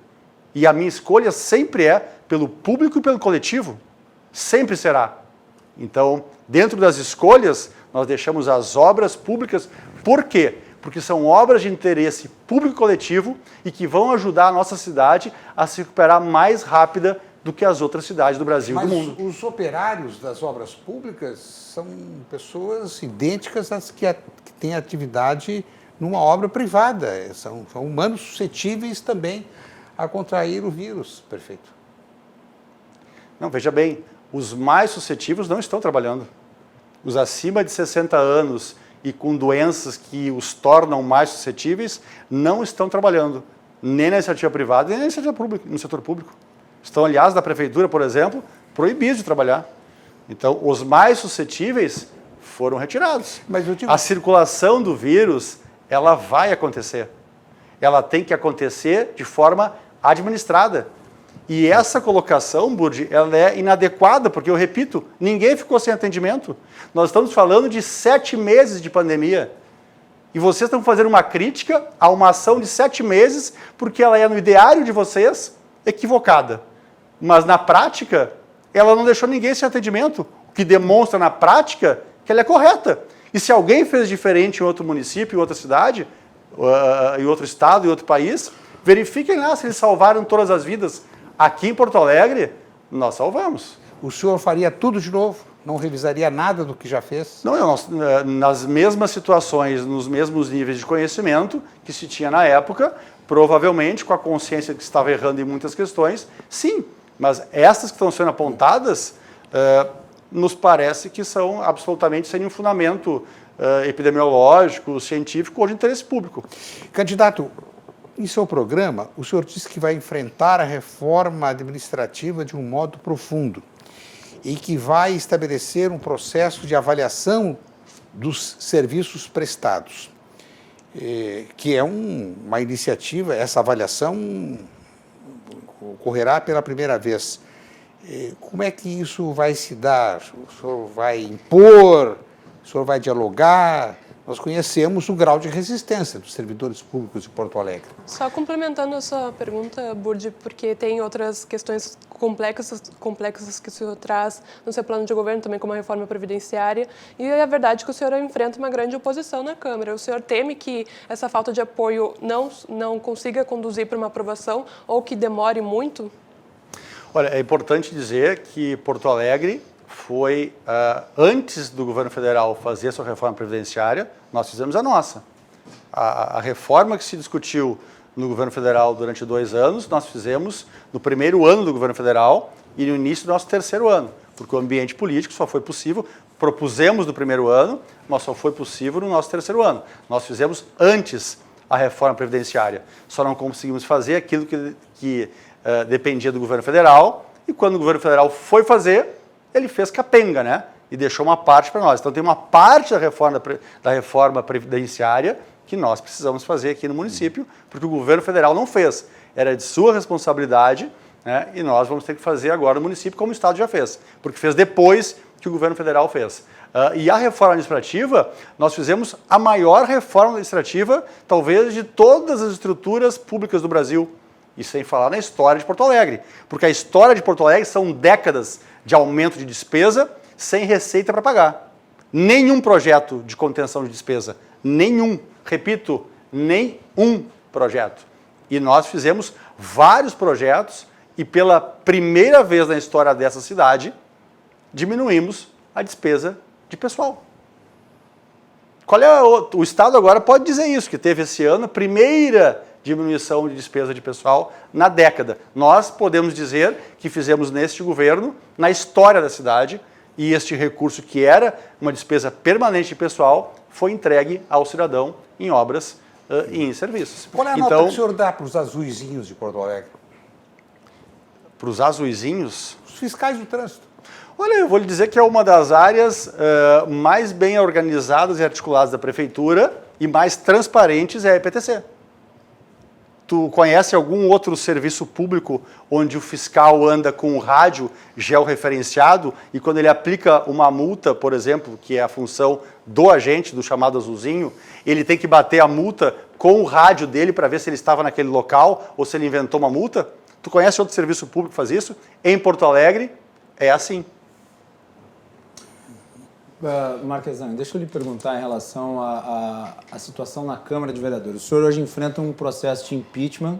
E a minha escolha sempre é pelo público e pelo coletivo. Sempre será. Então, dentro das escolhas, nós deixamos as obras públicas. Por quê? Porque são obras de interesse público e coletivo e que vão ajudar a nossa cidade a se recuperar mais rápida do que as outras cidades do Brasil e do mundo. Mas os operários das obras públicas são pessoas idênticas às que têm atividade numa obra privada. São humanos suscetíveis também a contrair o vírus. Perfeito. Não, veja bem, os mais suscetíveis não estão trabalhando. Os acima de 60 anos e com doenças que os tornam mais suscetíveis não estão trabalhando, nem na iniciativa privada, nem na iniciativa pública, no setor público. Estão, aliás, da prefeitura, por exemplo, proibidos de trabalhar. Então, os mais suscetíveis foram retirados. Mas eu digo... A circulação do vírus, ela vai acontecer. Ela tem que acontecer de forma administrada. E essa colocação, Burdi, ela é inadequada, porque, eu repito, ninguém ficou sem atendimento. Nós estamos falando de 7 meses de pandemia. E vocês estão fazendo uma crítica a uma ação de 7 meses, porque ela é, no ideário de vocês, equivocada. Mas, na prática, ela não deixou ninguém sem atendimento, o que demonstra, na prática, que ela é correta. E se alguém fez diferente em outro município, em outra cidade, em outro estado, em outro país, verifiquem lá se eles salvaram todas as vidas. Aqui em Porto Alegre, nós salvamos. O senhor faria tudo de novo? Não revisaria nada do que já fez? Não, nas mesmas situações, nos mesmos níveis de conhecimento que se tinha na época, provavelmente com a consciência que estava errando em muitas questões, sim. Mas essas que estão sendo apontadas, nos parece que são absolutamente sem um fundamento epidemiológico, científico ou de interesse público. Candidato, em seu programa, o senhor disse que vai enfrentar a reforma administrativa de um modo profundo e que vai estabelecer um processo de avaliação dos serviços prestados, que é uma iniciativa, essa avaliação ocorrerá pela primeira vez. Como é que isso vai se dar? O senhor vai impor? O senhor vai dialogar? Nós conhecemos o grau de resistência dos servidores públicos de Porto Alegre. Só complementando a sua pergunta, Burdi, porque tem outras questões complexas que o senhor traz no seu plano de governo, também como a reforma previdenciária, e é verdade que o senhor enfrenta uma grande oposição na Câmara. O senhor teme que essa falta de apoio não consiga conduzir para uma aprovação ou que demore muito? Olha, é importante dizer que Porto Alegre foi, antes do governo federal fazer a sua reforma previdenciária, nós fizemos a nossa. A reforma que se discutiu no governo federal durante 2 anos, nós fizemos no primeiro ano do governo federal e no início do nosso 3º ano, porque o ambiente político só foi possível, propusemos no primeiro ano, mas só foi possível no nosso 3º ano. Nós fizemos antes a reforma previdenciária, só não conseguimos fazer aquilo que dependia do governo federal, e quando o governo federal foi fazer, ele fez capenga, né? E deixou uma parte para nós. Então tem uma parte da reforma previdenciária que nós precisamos fazer aqui no município, porque o governo federal não fez. Era de sua responsabilidade, né? E nós vamos ter que fazer agora no município, como o Estado já fez, porque fez depois que o governo federal fez. E a reforma administrativa, nós fizemos a maior reforma administrativa, talvez, de todas as estruturas públicas do Brasil. E sem falar na história de Porto Alegre. Porque a história de Porto Alegre são décadas de aumento de despesa sem receita para pagar. Nenhum projeto de contenção de despesa. Nenhum. Repito, nenhum projeto. E nós fizemos vários projetos e pela primeira vez na história dessa cidade, diminuímos a despesa de pessoal. Qual é o Estado agora pode dizer isso, que teve esse ano a primeira diminuição de despesa de pessoal na década. Nós podemos dizer que fizemos neste governo, na história da cidade, e este recurso que era uma despesa permanente de pessoal foi entregue ao cidadão em obras e em serviços. Qual é a nota que o senhor dá para os azuizinhos de Porto Alegre? Para os azuizinhos? Os fiscais do trânsito. Olha, eu vou lhe dizer que é uma das áreas mais bem organizadas e articuladas da prefeitura e mais transparentes é a EPTC. Tu conhece algum outro serviço público onde o fiscal anda com um rádio georreferenciado e quando ele aplica uma multa, por exemplo, que é a função do agente, do chamado azulzinho, ele tem que bater a multa com o rádio dele para ver se ele estava naquele local ou se ele inventou uma multa? Tu conhece outro serviço público que faz isso? Em Porto Alegre, é assim. Marquesan, deixa eu lhe perguntar em relação à situação na Câmara de Vereadores. O senhor hoje enfrenta um processo de impeachment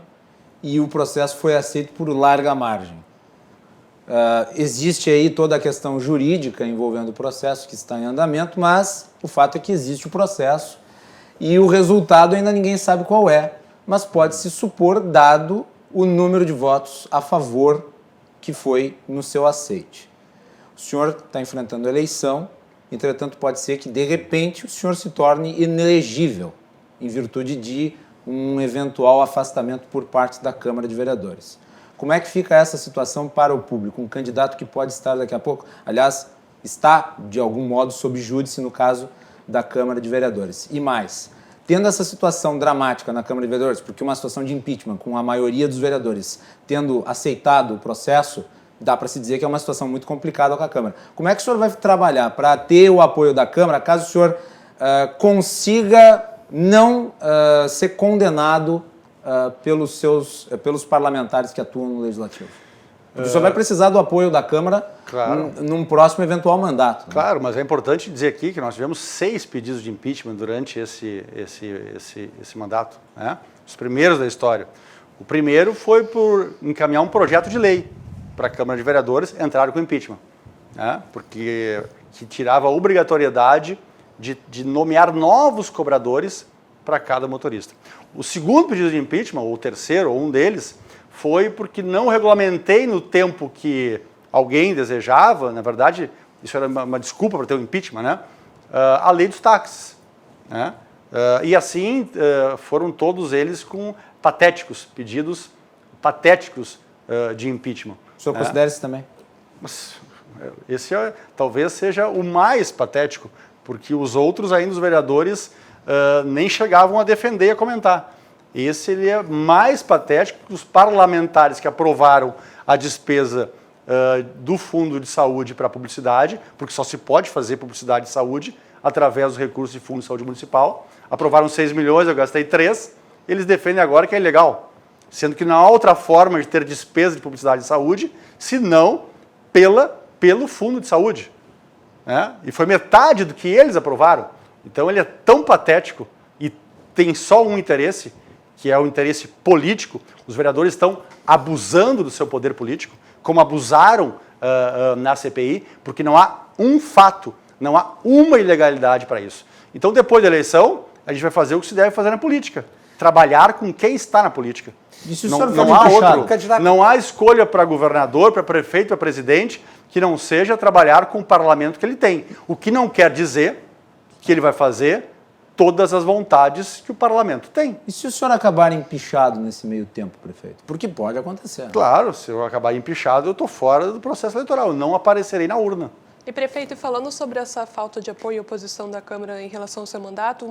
e o processo foi aceito por larga margem. Existe aí toda a questão jurídica envolvendo o processo que está em andamento, mas o fato é que existe o processo e o resultado ainda ninguém sabe qual é, mas pode-se supor, dado o número de votos a favor que foi no seu aceite. O senhor está enfrentando a eleição. Entretanto, pode ser que, de repente, o senhor se torne inelegível em virtude de um eventual afastamento por parte da Câmara de Vereadores. Como é que fica essa situação para o público? Um candidato que pode estar daqui a pouco, aliás, está, de algum modo, sob júdice no caso da Câmara de Vereadores. E mais, tendo essa situação dramática na Câmara de Vereadores, porque uma situação de impeachment com a maioria dos vereadores tendo aceitado o processo, dá para se dizer que é uma situação muito complicada com a Câmara. Como é que o senhor vai trabalhar para ter o apoio da Câmara caso o senhor consiga não ser condenado pelos parlamentares que atuam no Legislativo? Porque o senhor vai precisar do apoio da Câmara num próximo eventual mandato. Né? Claro, mas é importante dizer aqui que nós tivemos 6 pedidos de impeachment durante esse mandato, né? Os primeiros da história. O primeiro foi por encaminhar um projeto de lei para a Câmara de Vereadores, entraram com impeachment, né? Porque que tirava a obrigatoriedade de nomear novos cobradores para cada motorista. O segundo pedido de impeachment, ou o terceiro, ou um deles, foi porque não regulamentei no tempo que alguém desejava, na verdade, isso era uma desculpa para ter um impeachment, né? A lei dos táxis, né? E assim foram todos eles com pedidos patéticos de impeachment. O senhor considera isso também? Esse talvez seja o mais patético, porque os outros ainda, os vereadores, nem chegavam a defender e a comentar. Esse ele é mais patético que os parlamentares que aprovaram a despesa do Fundo de Saúde para a publicidade, porque só se pode fazer publicidade de saúde através dos recursos de Fundo de Saúde Municipal. Aprovaram 6 milhões, eu gastei 3, eles defendem agora que é ilegal. Sendo que não há outra forma de ter despesa de publicidade de saúde, senão pelo Fundo de Saúde. Né? E foi metade do que eles aprovaram. Então ele é tão patético e tem só um interesse, que é o interesse político. Os vereadores estão abusando do seu poder político, como abusaram na CPI, porque não há um fato, não há uma ilegalidade para isso. Então, depois da eleição, a gente vai fazer o que se deve fazer na política. Trabalhar com quem está na política. Não há outro. Não há escolha para governador, para prefeito, para presidente, que não seja trabalhar com o parlamento que ele tem. O que não quer dizer que ele vai fazer todas as vontades que o parlamento tem. E se o senhor acabar empichado nesse meio tempo, prefeito? Porque pode acontecer. Claro, se eu acabar empichado, eu estou fora do processo eleitoral. Eu não aparecerei na urna. E, prefeito, falando sobre essa falta de apoio e oposição da Câmara em relação ao seu mandato,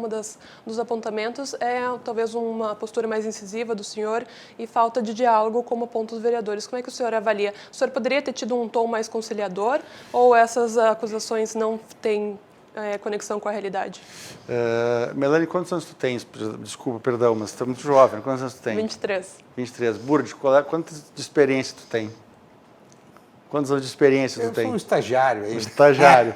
dos apontamentos é talvez uma postura mais incisiva do senhor e falta de diálogo, como apontam os vereadores. Como é que o senhor avalia? O senhor poderia ter tido um tom mais conciliador ou essas acusações não têm conexão com a realidade? Melanie, quantos anos tu tens? Desculpa, perdão, mas tu é muito jovem. Quantos anos tu tens? 23. 23. Burdi, quantas de experiência tu tem? Quantos anos de experiência tu tem? Eu sou um estagiário. Um estagiário.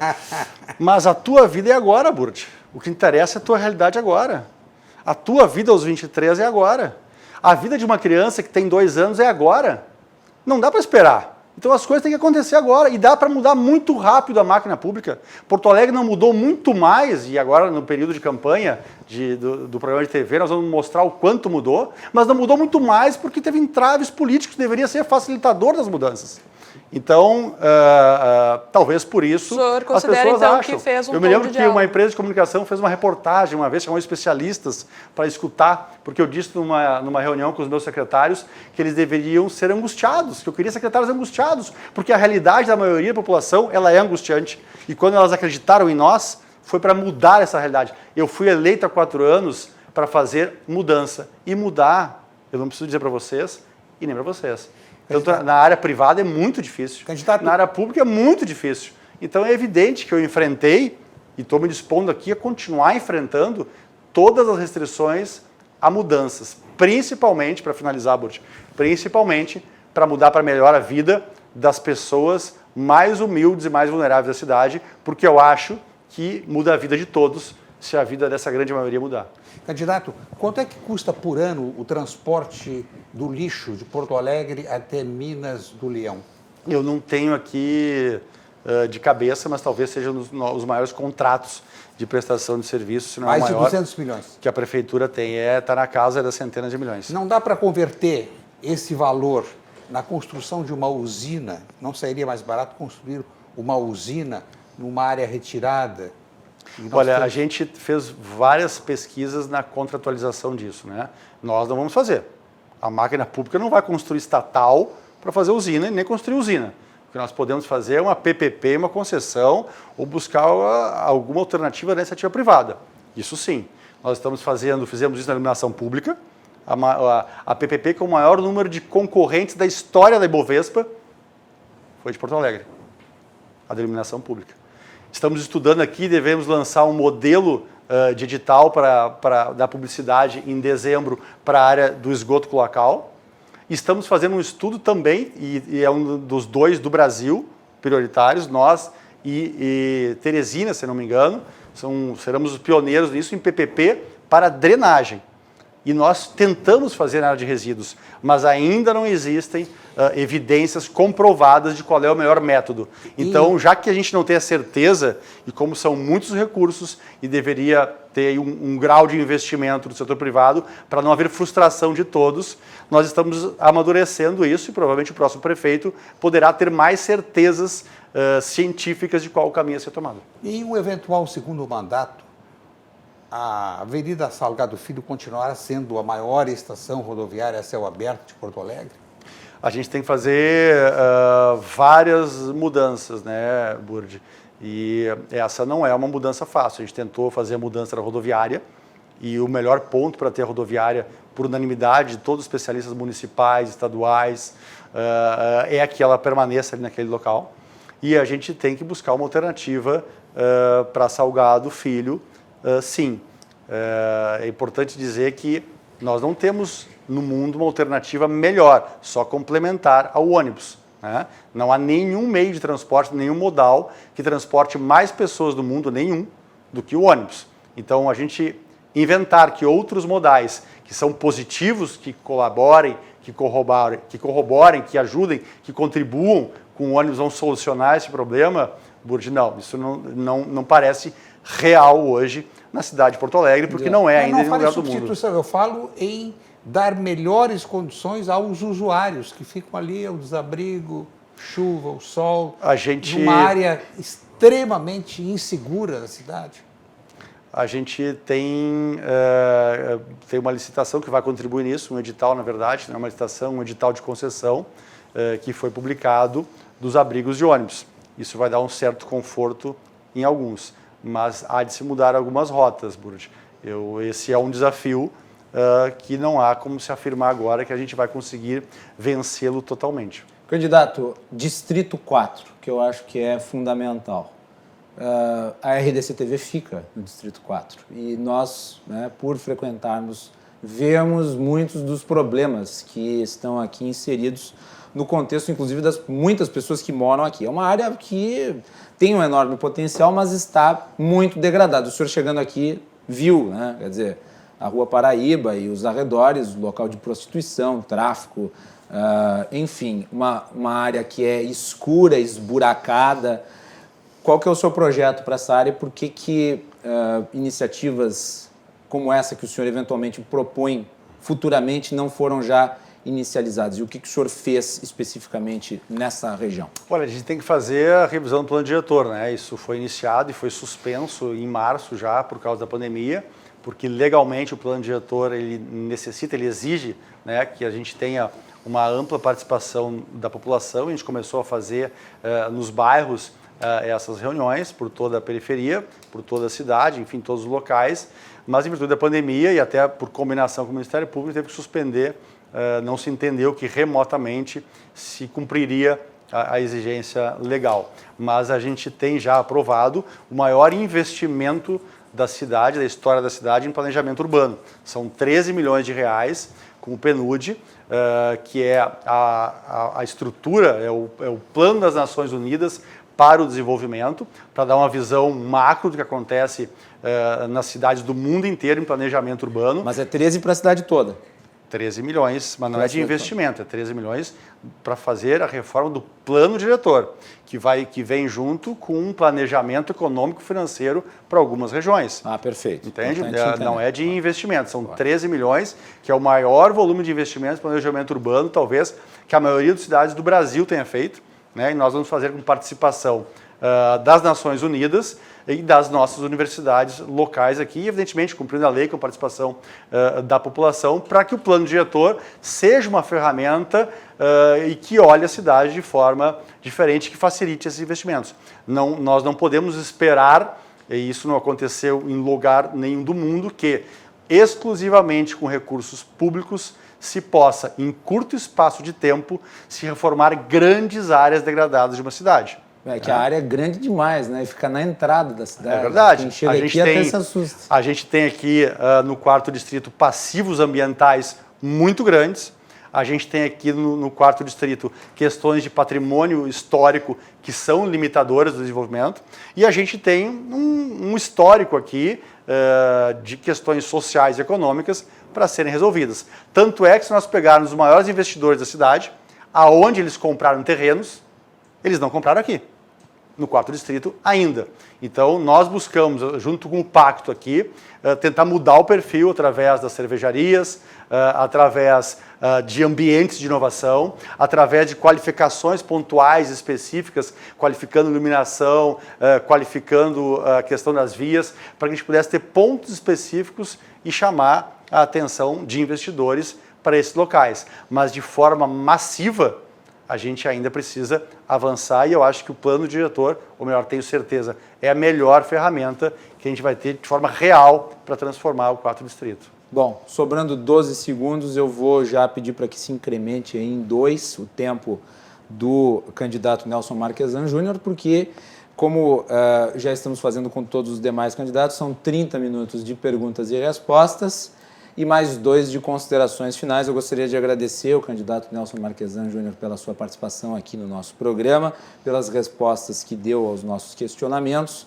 Mas a tua vida é agora, Burdi. O que interessa é a tua realidade agora. A tua vida aos 23 é agora. A vida de uma criança que tem 2 anos é agora. Não dá para esperar. Então as coisas têm que acontecer agora e dá para mudar muito rápido a máquina pública. Porto Alegre não mudou muito mais, e agora no período de campanha do programa de TV nós vamos mostrar o quanto mudou, mas não mudou muito mais porque teve entraves políticos, deveria ser facilitador das mudanças. Então, talvez por isso as pessoas então, acham. Que fez um eu me lembro que diálogo. uma empresa de comunicação fez uma reportagem uma vez, chamou especialistas para escutar, porque eu disse numa reunião com os meus secretários que eles deveriam ser angustiados, que eu queria secretários angustiados, porque a realidade da maioria da população ela é angustiante. E quando elas acreditaram em nós, foi para mudar essa realidade. Eu fui eleito há 4 anos para fazer mudança. E mudar, eu não preciso dizer para vocês e nem para vocês. Tanto na área privada é muito difícil. Na área pública é muito difícil. Então é evidente que eu enfrentei, e estou me dispondo aqui a continuar enfrentando, todas as restrições a mudanças. Principalmente, para finalizar, Burti, principalmente para mudar para melhor a vida das pessoas mais humildes e mais vulneráveis da cidade, porque eu acho que muda a vida de todos se a vida dessa grande maioria mudar. Candidato, quanto é que custa por ano o transporte do lixo de Porto Alegre até Minas do Leão? Eu não tenho aqui de cabeça, mas talvez sejam os maiores contratos de prestação de serviços, se não é o maior. Mais de 200 milhões. Que a prefeitura tem, está na casa das centenas de milhões. Não dá para converter esse valor na construção de uma usina? Não seria mais barato construir uma usina numa área retirada? Olha, a gente fez várias pesquisas na contratualização disso, né? Nós não vamos fazer. A máquina pública não vai construir estatal para fazer usina e nem construir usina. O que nós podemos fazer é uma PPP, uma concessão, ou buscar alguma alternativa da iniciativa privada. Isso sim. Nós fizemos isso na iluminação pública. A PPP com o maior número de concorrentes da história da Ibovespa foi de Porto Alegre, a da iluminação pública. Estamos estudando aqui, devemos lançar um modelo de edital da publicidade em dezembro para a área do esgoto cloacal. Estamos fazendo um estudo também, e é um dos 2 do Brasil, prioritários, nós e Teresina, se não me engano, seremos os pioneiros nisso em PPP para drenagem. E nós tentamos fazer na área de resíduos, mas ainda não existem evidências comprovadas de qual é o melhor método. Então, já que a gente não tem a certeza, e como são muitos recursos, e deveria ter um grau de investimento do setor privado, para não haver frustração de todos, nós estamos amadurecendo isso, e provavelmente o próximo prefeito poderá ter mais certezas científicas de qual o caminho a ser tomado. E em um eventual segundo mandato, a Avenida Salgado Filho continuará sendo a maior estação rodoviária a céu aberto de Porto Alegre? A gente tem que fazer várias mudanças, né, Burdi? E essa não é uma mudança fácil. A gente tentou fazer a mudança da rodoviária e o melhor ponto para ter a rodoviária, por unanimidade de todos os especialistas municipais, estaduais, é que ela permaneça ali naquele local. E a gente tem que buscar uma alternativa para Salgado Filho, sim. É importante dizer que nós não temos no mundo uma alternativa melhor, só complementar ao ônibus, né? Não há nenhum meio de transporte, nenhum modal que transporte mais pessoas do mundo, nenhum, do que o ônibus. Então, a gente inventar que outros modais que são positivos, que colaborem, que corroborem, que ajudem, que contribuam com ônibus vão solucionar esse problema, Burdi, não, isso não parece real hoje na cidade de Porto Alegre, porque não é ainda em lugar do mundo. Eu falo em dar melhores condições aos usuários que ficam ali ao desabrigo, chuva, o sol, numa área extremamente insegura da cidade. A gente tem uma licitação que vai contribuir nisso, um edital, na verdade, não é uma licitação, um edital de concessão que foi publicado dos abrigos de ônibus. Isso vai dar um certo conforto em alguns, mas há de se mudar algumas rotas, Burdi. Esse é um desafio que não há como se afirmar agora que a gente vai conseguir vencê-lo totalmente. Candidato, Distrito 4, que eu acho que é fundamental. A RDC-TV fica no Distrito 4 e nós, né, por frequentarmos, vemos muitos dos problemas que estão aqui inseridos no contexto, inclusive, das muitas pessoas que moram aqui. É uma área que tem um enorme potencial, mas está muito degradada. O senhor chegando aqui viu, né, quer dizer, a Rua Paraíba e os arredores, local de prostituição, tráfico, enfim, uma área que é escura, esburacada. Qual que é o seu projeto para essa área e por que iniciativas como essa que o senhor eventualmente propõe futuramente não foram já inicializadas? E o que o senhor fez especificamente nessa região? Olha, a gente tem que fazer a revisão do plano diretor, né? Isso foi iniciado e foi suspenso em março já por causa da pandemia, porque legalmente o plano diretor ele exige, né, que a gente tenha uma ampla participação da população. A gente começou a fazer nos bairros essas reuniões por toda a periferia, por toda a cidade, enfim, todos os locais, mas em virtude da pandemia e até por combinação com o Ministério Público teve que suspender, não se entendeu que remotamente se cumpriria a exigência legal. Mas a gente tem já aprovado o maior investimento da cidade, da história da cidade, em planejamento urbano. São 13 milhões de reais com o PNUD, que é a estrutura, é o Plano das Nações Unidas para o desenvolvimento, para dar uma visão macro do que acontece nas cidades do mundo inteiro em planejamento urbano. Mas é 13 para a cidade toda. 13 milhões, mas não é de investimento, é 13 milhões para fazer a reforma do plano diretor, que vem junto com um planejamento econômico e financeiro para algumas regiões. Ah, perfeito. Entende? Não é de investimento, são 13 milhões, que é o maior volume de investimentos em planejamento urbano, talvez, que a maioria das cidades do Brasil tenha feito, né? E nós vamos fazer com participação das Nações Unidas e das nossas universidades locais aqui, evidentemente cumprindo a lei com a participação da população, para que o plano diretor seja uma ferramenta e que olhe a cidade de forma diferente, que facilite esses investimentos. Nós não podemos esperar, e isso não aconteceu em lugar nenhum do mundo, que exclusivamente com recursos públicos se possa, em curto espaço de tempo, se reformar grandes áreas degradadas de uma cidade. É que a área é grande demais, né? E fica na entrada da cidade. É verdade. Quem chega aqui até se assusta. A gente tem aqui no 4º distrito passivos ambientais muito grandes. A gente tem aqui no 4º distrito questões de patrimônio histórico que são limitadoras do desenvolvimento. E a gente tem um histórico aqui de questões sociais e econômicas para serem resolvidas. Tanto é que se nós pegarmos os maiores investidores da cidade, aonde eles compraram terrenos, eles não compraram aqui, no 4º distrito ainda. Então, nós buscamos, junto com o pacto aqui, tentar mudar o perfil através das cervejarias, através de ambientes de inovação, através de qualificações pontuais específicas, qualificando iluminação, qualificando a questão das vias, para que a gente pudesse ter pontos específicos e chamar a atenção de investidores para esses locais. Mas de forma massiva, a gente ainda precisa avançar e eu acho que o plano diretor, ou melhor, tenho certeza, é a melhor ferramenta que a gente vai ter de forma real para transformar o 4º distrito. Bom, sobrando 12 segundos, eu vou já pedir para que se incremente em 2 o tempo do candidato Nelson Marquesan Júnior, porque, como já estamos fazendo com todos os demais candidatos, são 30 minutos de perguntas e respostas e mais 2 de considerações finais. Eu gostaria de agradecer ao candidato Nelson Marquesan Júnior pela sua participação aqui no nosso programa, pelas respostas que deu aos nossos questionamentos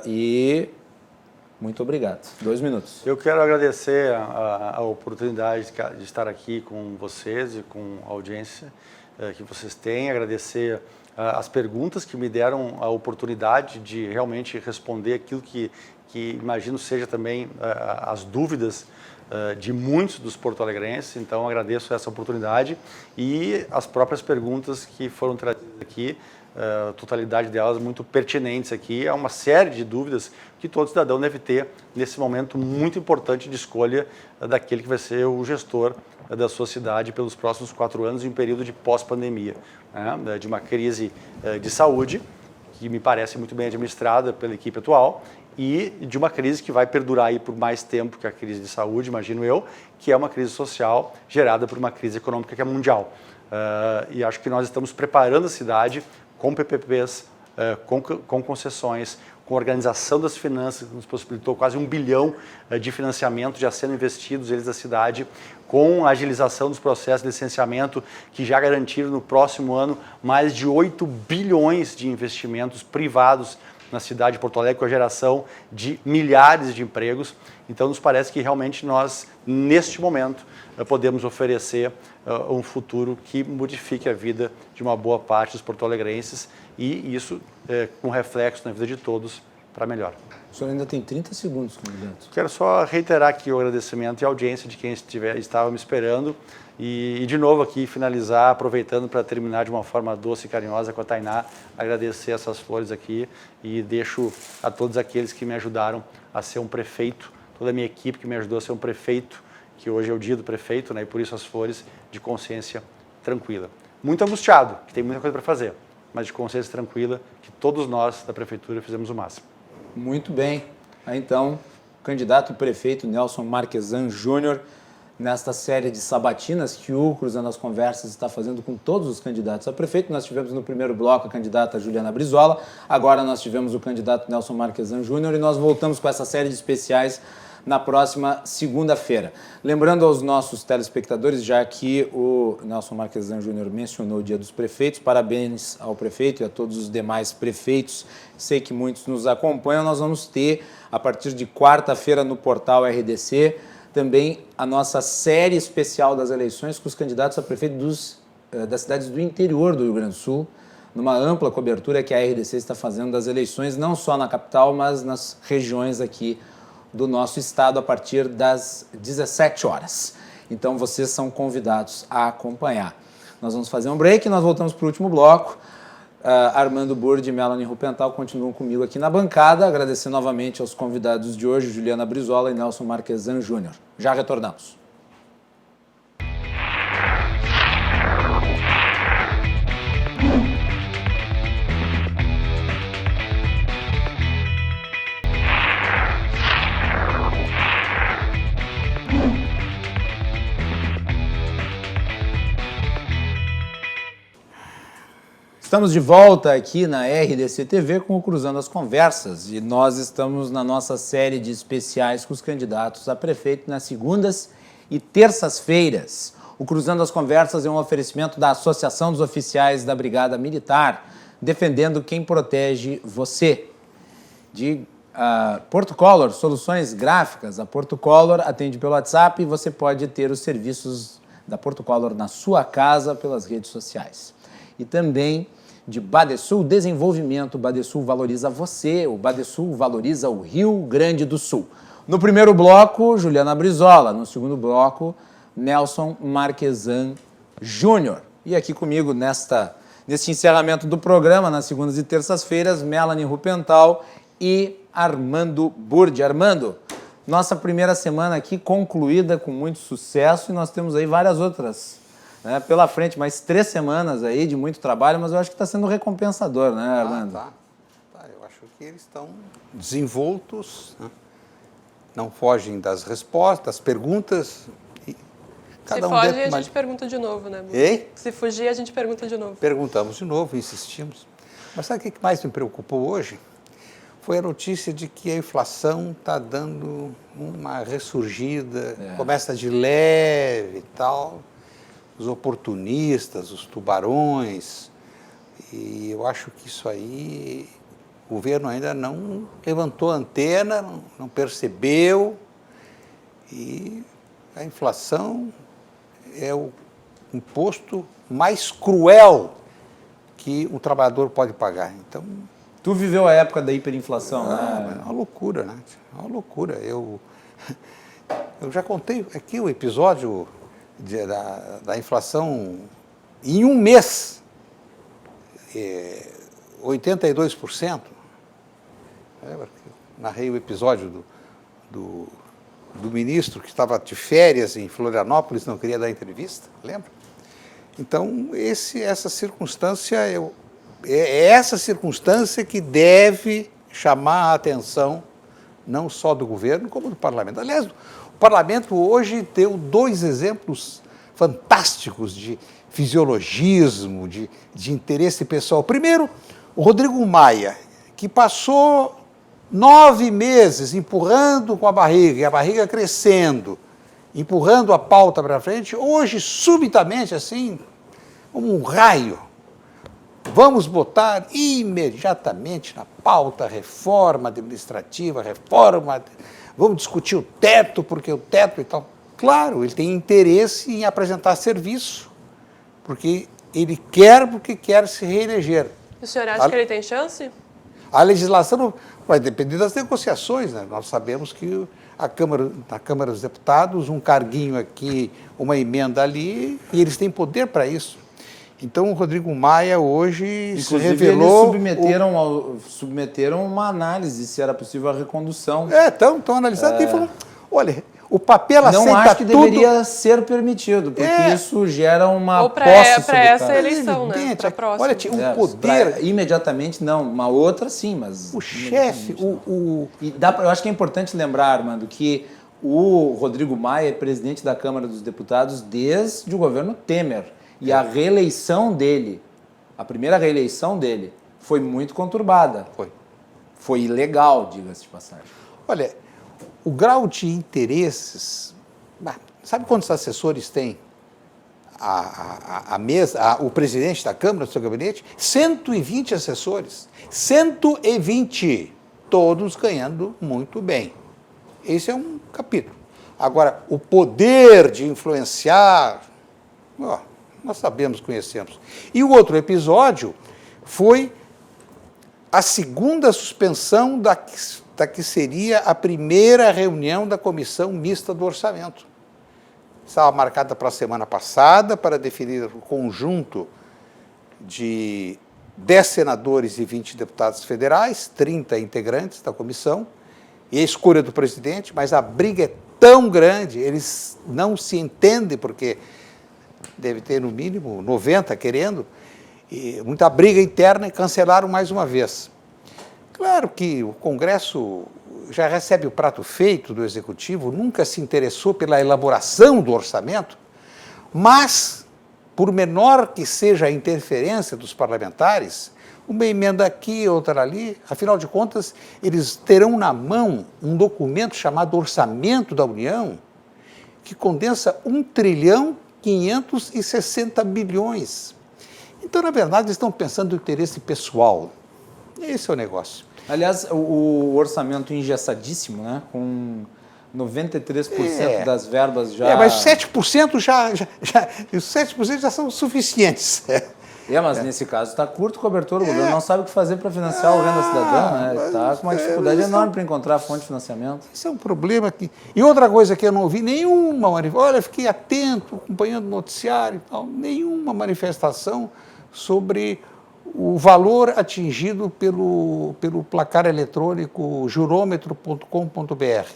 e muito obrigado. 2 minutos. Eu quero agradecer a oportunidade de estar aqui com vocês e com a audiência que vocês têm, agradecer as perguntas que me deram a oportunidade de realmente responder aquilo que imagino seja também as dúvidas de muitos dos porto-alegrenses. Então, agradeço essa oportunidade e as próprias perguntas que foram trazidas aqui, a totalidade delas muito pertinentes aqui. Há uma série de dúvidas que todo cidadão deve ter nesse momento muito importante de escolha daquele que vai ser o gestor da sua cidade pelos próximos 4 anos em um período de pós-pandemia, né, de uma crise de saúde que me parece muito bem administrada pela equipe atual e de uma crise que vai perdurar aí por mais tempo que a crise de saúde, imagino eu, que é uma crise social gerada por uma crise econômica que é mundial. E acho que nós estamos preparando a cidade com PPPs, com concessões, com organização das finanças, que nos possibilitou quase 1 bilhão de financiamento já sendo investidos eles da cidade, com a agilização dos processos de licenciamento, que já garantiram no próximo ano mais de 8 bilhões de investimentos privados na cidade de Porto Alegre, com a geração de milhares de empregos. Então, nos parece que realmente nós, neste momento, podemos oferecer um futuro que modifique a vida de uma boa parte dos porto-alegrenses e isso com reflexo na vida de todos para melhor. O senhor ainda tem 30 segundos, candidato. Quero só reiterar aqui o agradecimento e a audiência de quem estava me esperando e de novo aqui finalizar, aproveitando para terminar de uma forma doce e carinhosa com a Tainá, agradecer essas flores aqui e deixo a todos aqueles que me ajudaram a ser um prefeito, toda a minha equipe que me ajudou a ser um prefeito, que hoje é o dia do prefeito, né, e por isso as flores de consciência tranquila. Muito angustiado, que tem muita coisa para fazer, mas de consciência tranquila, que todos nós da prefeitura fizemos o máximo. Muito bem. Aí, então, o candidato prefeito Nelson Marquesan Júnior, nesta série de sabatinas que o Cruzando as Conversas está fazendo com todos os candidatos a prefeito. Nós tivemos no primeiro bloco a candidata Juliana Brizola, agora nós tivemos o candidato Nelson Marquesan Júnior e nós voltamos com essa série de especiais na próxima segunda-feira. Lembrando aos nossos telespectadores, já que o Nelson Marquesan Júnior mencionou o Dia dos Prefeitos, parabéns ao prefeito e a todos os demais prefeitos. Sei que muitos nos acompanham. Nós vamos ter, a partir de quarta-feira, no portal RDC, também a nossa série especial das eleições com os candidatos a prefeito das cidades do interior do Rio Grande do Sul, numa ampla cobertura que a RDC está fazendo das eleições, não só na capital, mas nas regiões aqui do nosso estado a partir das 17 horas. Então, vocês são convidados a acompanhar. Nós vamos fazer um break e nós voltamos para o último bloco. Armando Burdi e Melanie Rupental continuam comigo aqui na bancada. Agradecer novamente aos convidados de hoje, Juliana Brizola e Nelson Marquesan Júnior. Já retornamos. Estamos de volta aqui na RDC TV com o Cruzando as Conversas e nós estamos na nossa série de especiais com os candidatos a prefeito nas segundas e terças-feiras. O Cruzando as Conversas é um oferecimento da Associação dos Oficiais da Brigada Militar, defendendo quem protege você. De Porto Color, soluções gráficas. A Porto Color atende pelo WhatsApp e você pode ter os serviços da Porto Color na sua casa pelas redes sociais. E também de Badesul Desenvolvimento. O Badesul valoriza você, o Badesul valoriza o Rio Grande do Sul. No primeiro bloco, Juliana Brizola. No segundo bloco, Nelson Marquesan Júnior. E aqui comigo, neste encerramento do programa, nas segundas e terças-feiras, Melanie Rupental e Armando Burdi. Armando, nossa primeira semana aqui concluída com muito sucesso e nós temos aí várias outras pela frente, mais 3 semanas aí de muito trabalho, mas eu acho que está sendo recompensador, né, Armando? Tá. Eu acho que eles estão desenvoltos, né? Não fogem das respostas, das perguntas. Se foge, a gente pergunta de novo, né? Ei? Se fugir, a gente pergunta de novo. Perguntamos de novo, insistimos. Mas sabe o que mais me preocupou hoje? Foi a notícia de que a inflação está dando uma ressurgida, começa de leve e tal. Os oportunistas, os tubarões, e eu acho que isso aí, o governo ainda não levantou a antena, não percebeu, e a inflação é o imposto mais cruel que um trabalhador pode pagar. Então, Tu viveu a época da hiperinflação, né? é uma loucura, né? É uma loucura. Eu já contei aqui o episódio da inflação em um mês, 82%. Narrei o episódio do ministro que estava de férias em Florianópolis, não queria dar entrevista, lembra? Então, essa circunstância, é essa circunstância que deve chamar a atenção não só do governo, como do parlamento. Aliás, o parlamento hoje deu 2 exemplos fantásticos de fisiologismo, de interesse pessoal. Primeiro, o Rodrigo Maia, que passou 9 meses empurrando com a barriga, e a barriga crescendo, empurrando a pauta para frente, hoje, subitamente, assim, como um raio, vamos botar imediatamente na pauta reforma administrativa, vamos discutir o teto, porque o teto e tal. Claro, ele tem interesse em apresentar serviço, porque quer se reeleger. E o senhor acha que ele tem chance? A legislação vai depender das negociações, né? Nós sabemos que na Câmara dos Deputados, um carguinho aqui, uma emenda ali, e eles têm poder para isso. Então, o Rodrigo Maia hoje Inclusive, se revelou... eles submeteram uma análise se era possível a recondução. Estão analisando e falando, olha, o papel aceita Não acho que tudo... deveria ser permitido, porque isso gera uma Ou posse para essa eleição, É né? evidente. Para a próxima. Olha, o poder... imediatamente não, uma outra sim, mas... O chefe, eu acho que é importante lembrar, Armando, que o Rodrigo Maia é presidente da Câmara dos Deputados desde o governo Temer. E a reeleição dele, a primeira reeleição dele, foi muito conturbada. Foi ilegal, diga-se de passagem. Olha, o grau de interesses... Sabe quantos assessores tem o presidente da Câmara, do seu gabinete? 120 assessores. 120. Todos ganhando muito bem. Esse é um capítulo. Agora, o poder de influenciar... nós sabemos, conhecemos. E o outro episódio foi a segunda suspensão da que seria a primeira reunião da Comissão Mista do Orçamento. Estava marcada para a semana passada para definir o conjunto de 10 senadores e 20 deputados federais, 30 integrantes da comissão, e a escolha do presidente, mas a briga é tão grande, eles não se entendem, porque deve ter no mínimo 90 querendo, e muita briga interna e cancelaram mais uma vez. Claro que o Congresso já recebe o prato feito do Executivo, nunca se interessou pela elaboração do orçamento, mas, por menor que seja a interferência dos parlamentares, uma emenda aqui, outra ali, afinal de contas, eles terão na mão um documento chamado Orçamento da União, que condensa 1,560 bilhões. Então, na verdade, eles estão pensando no interesse pessoal. Esse é o negócio. Aliás, o orçamento engessadíssimo, né? Com 93% das verbas já... mas 7% os 7% já são suficientes. Mas nesse caso está curto o cobertor, o governo não sabe o que fazer para financiar o Renda Cidadã, né? Está com uma dificuldade enorme para encontrar a fonte de financiamento. Isso é um problema aqui. E outra coisa que eu não vi, nenhuma manifestação, olha, fiquei atento, acompanhando o noticiário e tal, nenhuma manifestação sobre o valor atingido pelo placar eletrônico jurômetro.com.br.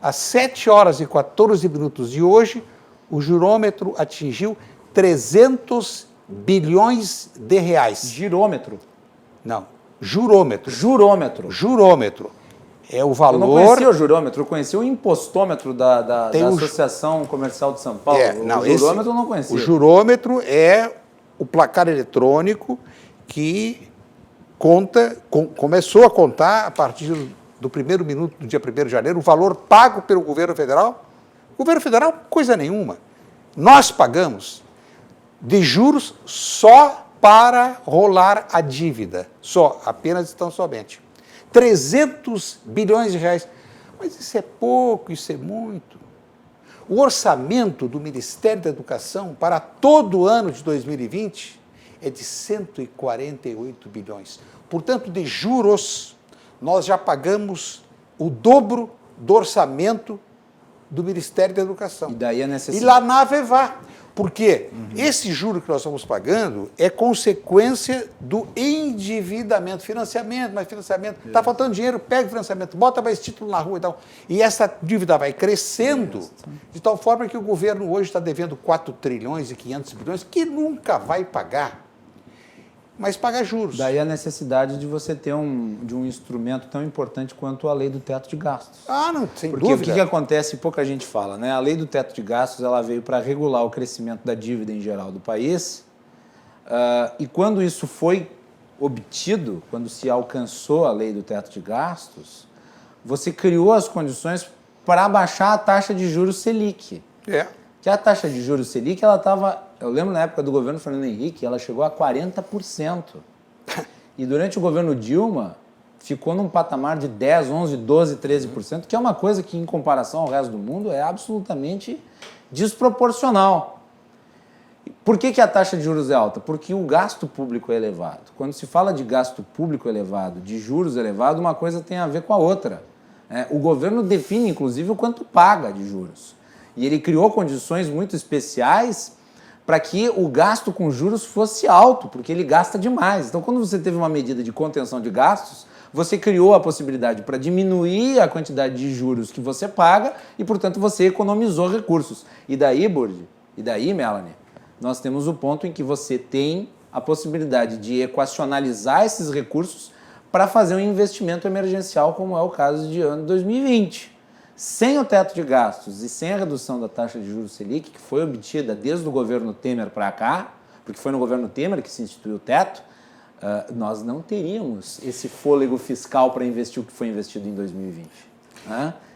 Às 7 horas e 14 minutos de hoje, o jurômetro atingiu 300 bilhões de reais. Girômetro? Não, jurômetro. Jurômetro. Jurômetro. É o valor... Eu não conhecia o jurômetro, eu conhecia o impostômetro da Associação Comercial de São Paulo. O jurômetro eu não conhecia. O jurômetro é o placar eletrônico que começou a contar a partir do primeiro minuto do dia 1º de janeiro o valor pago pelo governo federal. O governo federal, coisa nenhuma. Nós pagamos de juros só para rolar a dívida. Apenas e tão somente. 300 bilhões de reais. Mas isso é pouco, isso é muito. O orçamento do Ministério da Educação para todo o ano de 2020 é de 148 bilhões. Portanto, de juros, nós já pagamos o dobro do orçamento do Ministério da Educação. E daí a necessidade. E lá na Avevá. Porque esse juro que nós estamos pagando é consequência do endividamento, financiamento, mas financiamento, está faltando dinheiro, pega o financiamento, bota mais título na rua e tal. E essa dívida vai crescendo, de tal forma que o governo hoje está devendo 4 trilhões e 500 bilhões, que nunca vai pagar, mas paga juros. Daí a necessidade de você ter de um instrumento tão importante quanto a lei do teto de gastos. Ah, não, sem Porque dúvida. o que acontece, pouca gente fala, né? A lei do teto de gastos, ela veio para regular o crescimento da dívida em geral do país, e quando isso foi obtido, quando se alcançou a lei do teto de gastos, você criou as condições para baixar a taxa de juros Selic. É. Que a taxa de juros Selic, ela estava, eu lembro na época do governo Fernando Henrique, ela chegou a 40%. E durante o governo Dilma, ficou num patamar de 10, 11, 12, 13%, que é uma coisa que, em comparação ao resto do mundo, é absolutamente desproporcional. Por que a taxa de juros é alta? Porque o gasto público é elevado. Quando se fala de gasto público elevado, de juros elevados, uma coisa tem a ver com a outra. O governo define, inclusive, o quanto paga de juros. E ele criou condições muito especiais para que o gasto com juros fosse alto, porque ele gasta demais. Então, quando você teve uma medida de contenção de gastos, você criou a possibilidade para diminuir a quantidade de juros que você paga e, portanto, você economizou recursos. E daí, Burdi, e daí, Melanie, nós temos o ponto em que você tem a possibilidade de equacionalizar esses recursos para fazer um investimento emergencial, como é o caso de ano 2020. Sem o teto de gastos e sem a redução da taxa de juros Selic, que foi obtida desde o governo Temer para cá, porque foi no governo Temer que se instituiu o teto, nós não teríamos esse fôlego fiscal para investir o que foi investido em 2020.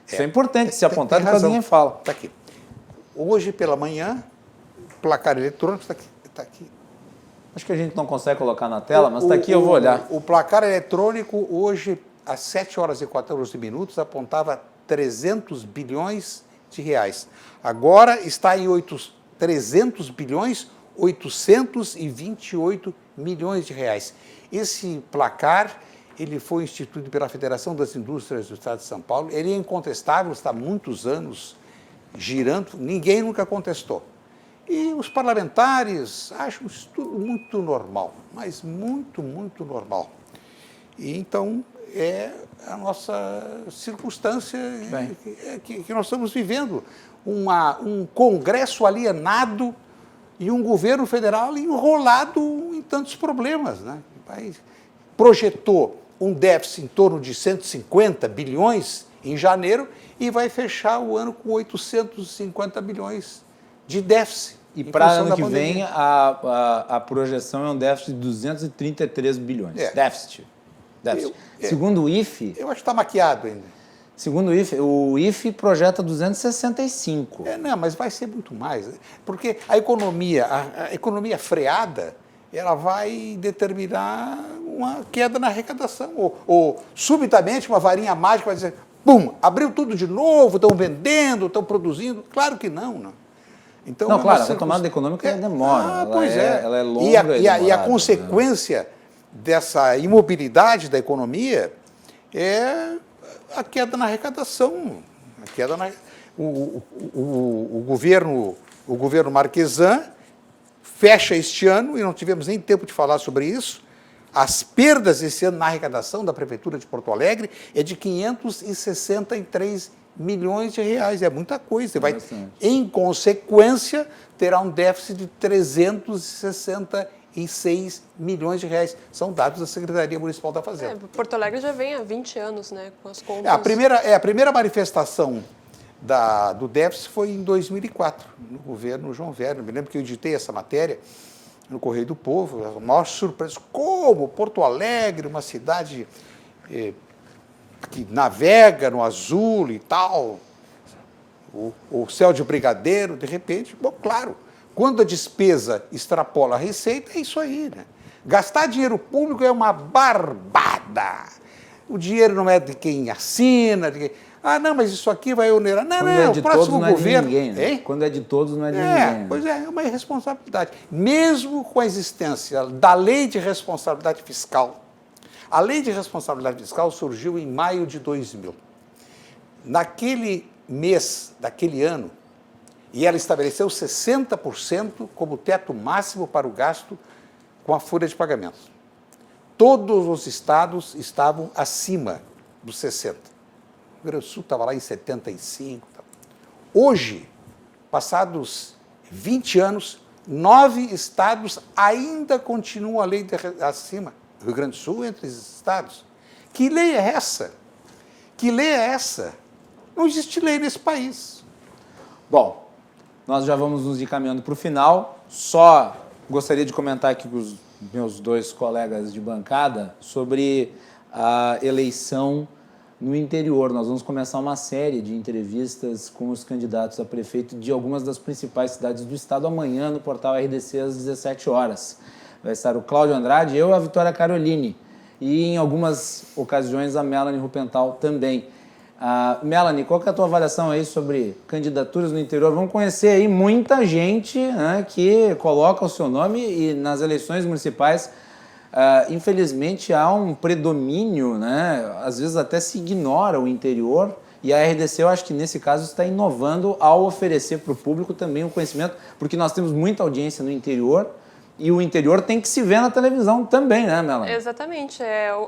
Isso é importante se apontar, depois ninguém fala. Está aqui. Hoje pela manhã, placar eletrônico está aqui. Acho que a gente não consegue colocar na tela, mas está aqui, eu vou olhar. O placar eletrônico hoje, às 7 horas e 14 minutos, apontava 300 bilhões de reais. Agora está em 300 bilhões 828 milhões de reais. Esse placar, ele foi instituído pela Federação das Indústrias do Estado de São Paulo. Ele é incontestável, está há muitos anos girando, ninguém nunca contestou. E os parlamentares acham isso tudo muito normal, mas muito, muito normal. E então é a nossa circunstância que nós estamos vivendo. Um Congresso alienado e um governo federal enrolado em tantos problemas, né? Projetou um déficit em torno de 150 bilhões em janeiro e vai fechar o ano com 850 bilhões de déficit. E para ano que vem, a projeção é um déficit de 233 bilhões. Déficit. Segundo o IFE... Eu acho que está maquiado ainda. Segundo o IFE projeta 265. Não, mas vai ser muito mais. Porque a economia freada, ela vai determinar uma queda na arrecadação. Ou subitamente, uma varinha mágica vai dizer, pum, abriu tudo de novo, estão vendendo, estão produzindo. Claro que não, não. Então, não, claro, a retomada econômica demora. Ela é longa e a consequência dessa imobilidade da economia é a queda na arrecadação. O governo Marquesan fecha este ano, e não tivemos nem tempo de falar sobre isso, as perdas esse ano na arrecadação da Prefeitura de Porto Alegre é de 563 milhões de reais, é muita coisa. Vai, em consequência, terá um déficit de 366 milhões de reais. São dados da Secretaria Municipal da Fazenda. Porto Alegre já vem há 20 anos, né, com as contas. A primeira manifestação do déficit foi em 2004, no governo João Werner. Me lembro que eu editei essa matéria no Correio do Povo, a maior surpresa. Como Porto Alegre, uma cidade que navega no azul e tal, o céu de brigadeiro, de repente, bom, claro, quando a despesa extrapola a receita, é isso aí, né? Gastar dinheiro público é uma barbada. O dinheiro não é de quem assina, Ah, não, mas isso aqui vai onerar. Não, Quando não, é o de próximo todos, não é de governo. ninguém, né? Hein? Quando é de todos, não é de ninguém. Né? Pois é uma irresponsabilidade. Mesmo com a existência da lei de responsabilidade fiscal, a lei de responsabilidade fiscal surgiu em maio de 2000. Naquele mês, daquele ano, e ela estabeleceu 60% como teto máximo para o gasto com a folha de pagamentos. Todos os estados estavam acima dos 60%. O Rio Grande do Sul estava lá em 75%. Hoje, passados 20 anos, 9 estados ainda continuam a lei acima. O Rio Grande do Sul entre os estados. Que lei é essa? Que lei é essa? Não existe lei nesse país. Bom, nós já vamos nos encaminhando para o final. Só gostaria de comentar aqui com os meus dois colegas de bancada sobre a eleição no interior. Nós vamos começar uma série de entrevistas com os candidatos a prefeito de algumas das principais cidades do estado amanhã no portal RDC às 17 horas. Vai estar o Cláudio Andrade, eu e a Vitória Caroline. E em algumas ocasiões a Melanie Rupental também. Melanie, qual que é a tua avaliação aí sobre candidaturas no interior? Vamos conhecer aí muita gente, né, que coloca o seu nome e nas eleições municipais, infelizmente, há um predomínio, né, às vezes até se ignora o interior e a RDC, eu acho que nesse caso está inovando ao oferecer para o público também o conhecimento, porque nós temos muita audiência no interior. E o interior tem que se ver na televisão também, né, Melanie? Exatamente.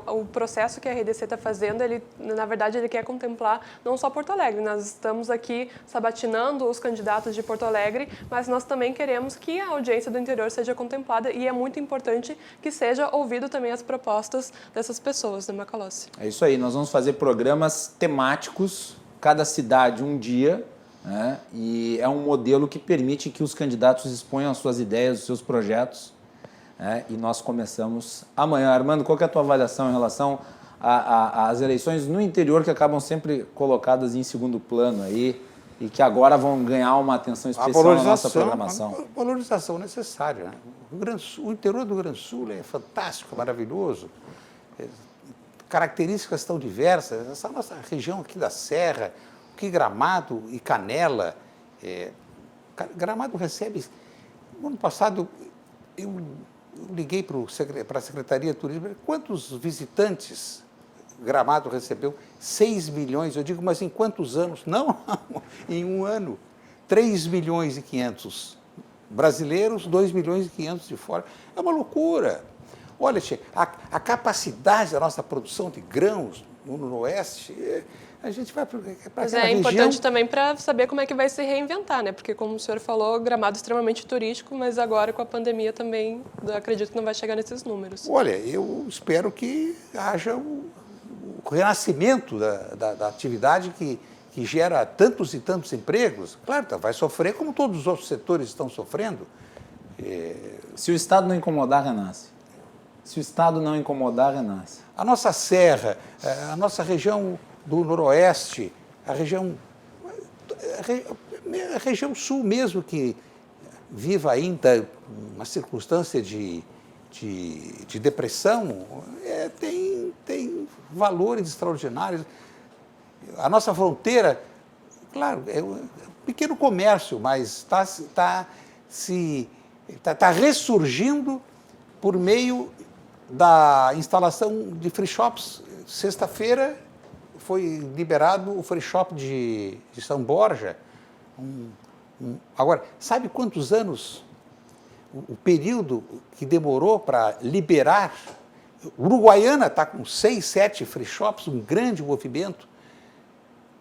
O processo que a RDC está fazendo, ele, na verdade, ele quer contemplar não só Porto Alegre. Nós estamos aqui sabatinando os candidatos de Porto Alegre, mas nós também queremos que a audiência do interior seja contemplada e é muito importante que seja ouvido também as propostas dessas pessoas, né, Macalossi? É isso aí. Nós vamos fazer programas temáticos, cada cidade um dia, né? E é um modelo que permite que os candidatos exponham as suas ideias, os seus projetos, né? E nós começamos amanhã. Armando, qual que é a tua avaliação em relação às eleições no interior que acabam sempre colocadas em segundo plano aí e que agora vão ganhar uma atenção especial na nossa programação? A valorização necessária. Né? O interior do Rio Grande do Sul é fantástico, maravilhoso. Características tão diversas. Essa nossa região aqui da Serra, que Gramado e Canela. Gramado recebe... No ano passado, eu liguei para a Secretaria de Turismo, quantos visitantes Gramado recebeu? 6 milhões. Eu digo, mas em quantos anos? Não, em um ano. 3 milhões e 500 brasileiros, 2 milhões e 500 de fora. É uma loucura. Olha, a capacidade da nossa produção de grãos no Noroeste... A gente vai para Mas é importante também para saber como é que vai se reinventar, né? Porque, como o senhor falou, Gramado é extremamente turístico, mas agora com a pandemia também acredito que não vai chegar nesses números. Olha, eu espero que haja o renascimento da atividade que gera tantos e tantos empregos. Claro, vai sofrer como todos os outros setores estão sofrendo. Se o Estado não incomodar, renasce. Se o Estado não incomodar, renasce. A nossa serra, a nossa região do Noroeste, a região sul mesmo, que viva ainda uma circunstância de depressão, tem valores extraordinários. A nossa fronteira, claro, é um pequeno comércio, mas está ressurgindo por meio da instalação de free shops. Sexta-feira foi liberado o free shop de São Borja. Agora, sabe quantos anos o período que demorou para liberar? Uruguaiana está com 6, 7 free shops, um grande movimento.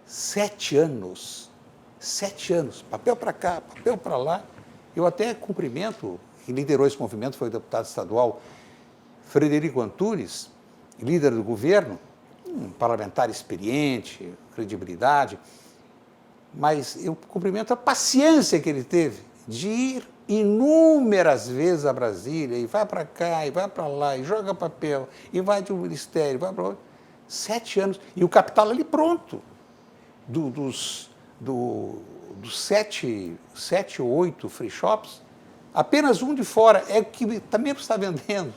7 anos. 7 anos. Papel para cá, papel para lá. Eu até cumprimento, quem liderou esse movimento foi o deputado estadual Frederico Antunes, líder do governo, um parlamentar experiente, credibilidade, mas eu cumprimento a paciência que ele teve de ir inúmeras vezes a Brasília, e vai para cá, e vai para lá, e joga papel, e vai de um ministério, vai para outro. 7 anos. E o capital ali pronto. Dos 7 ou 8 free shops, apenas um de fora é o que também está vendendo.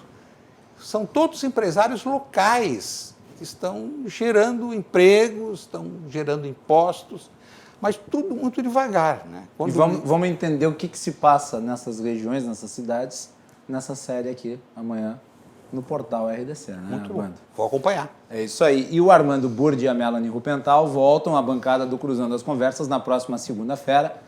São todos empresários locais. estão gerando empregos, estão gerando impostos, mas tudo muito devagar, né? E vamos entender o que se passa nessas regiões, nessas cidades, nessa série aqui, amanhã, no portal RDC, né, Muito bom. Armando? Vou acompanhar. É isso aí. E o Armando Burdi e a Melanie Rupental voltam à bancada do Cruzando as Conversas na próxima segunda-feira,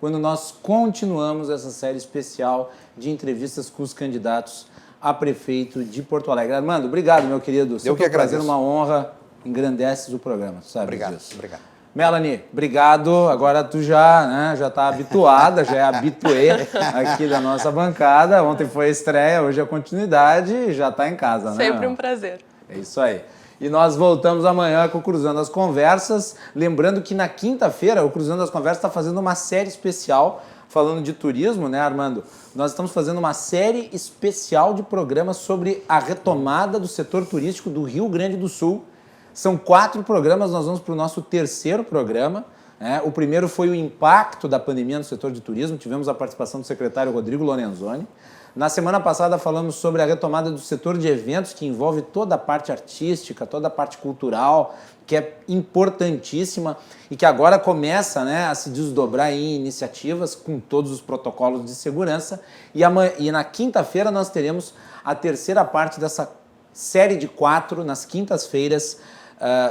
quando nós continuamos essa série especial de entrevistas com os candidatos a prefeito de Porto Alegre. Armando, obrigado, meu querido. Eu que agradeço. Prazer, uma honra, engrandeces o programa, tu sabe Obrigado, disso. obrigado. Melanie, obrigado. Agora tu já está habituada, já é habituê aqui da nossa bancada. Ontem foi a estreia, hoje é a continuidade e já está em casa, né? Sempre um prazer. É isso aí. E nós voltamos amanhã com o Cruzando as Conversas. Lembrando que na quinta-feira o Cruzando as Conversas está fazendo uma série especial falando de turismo, né, Armando? Nós estamos fazendo uma série especial de programas sobre a retomada do setor turístico do Rio Grande do Sul. São 4 programas, nós vamos para o nosso 3º programa. Né? O primeiro foi o impacto da pandemia no setor de turismo, tivemos a participação do secretário Rodrigo Lorenzoni. Na semana passada falamos sobre a retomada do setor de eventos, que envolve toda a parte artística, toda a parte cultural, que é importantíssima e que agora começa, né, a se desdobrar em iniciativas com todos os protocolos de segurança. E na quinta-feira nós teremos a 3ª parte dessa série de 4, nas quintas-feiras,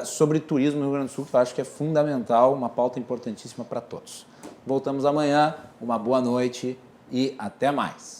sobre turismo no Rio Grande do Sul, que eu acho que é fundamental, uma pauta importantíssima para todos. Voltamos amanhã, uma boa noite e até mais.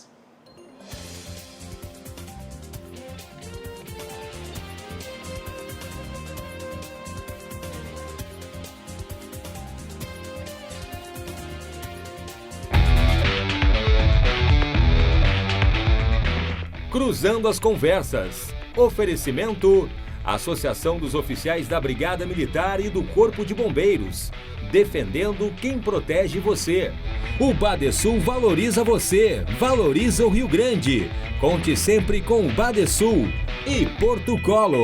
Cruzando as Conversas. Oferecimento: Associação dos Oficiais da Brigada Militar e do Corpo de Bombeiros. Defendendo quem protege você. O Badesul valoriza você. Valoriza o Rio Grande. Conte sempre com o Badesul. E Porto Colo.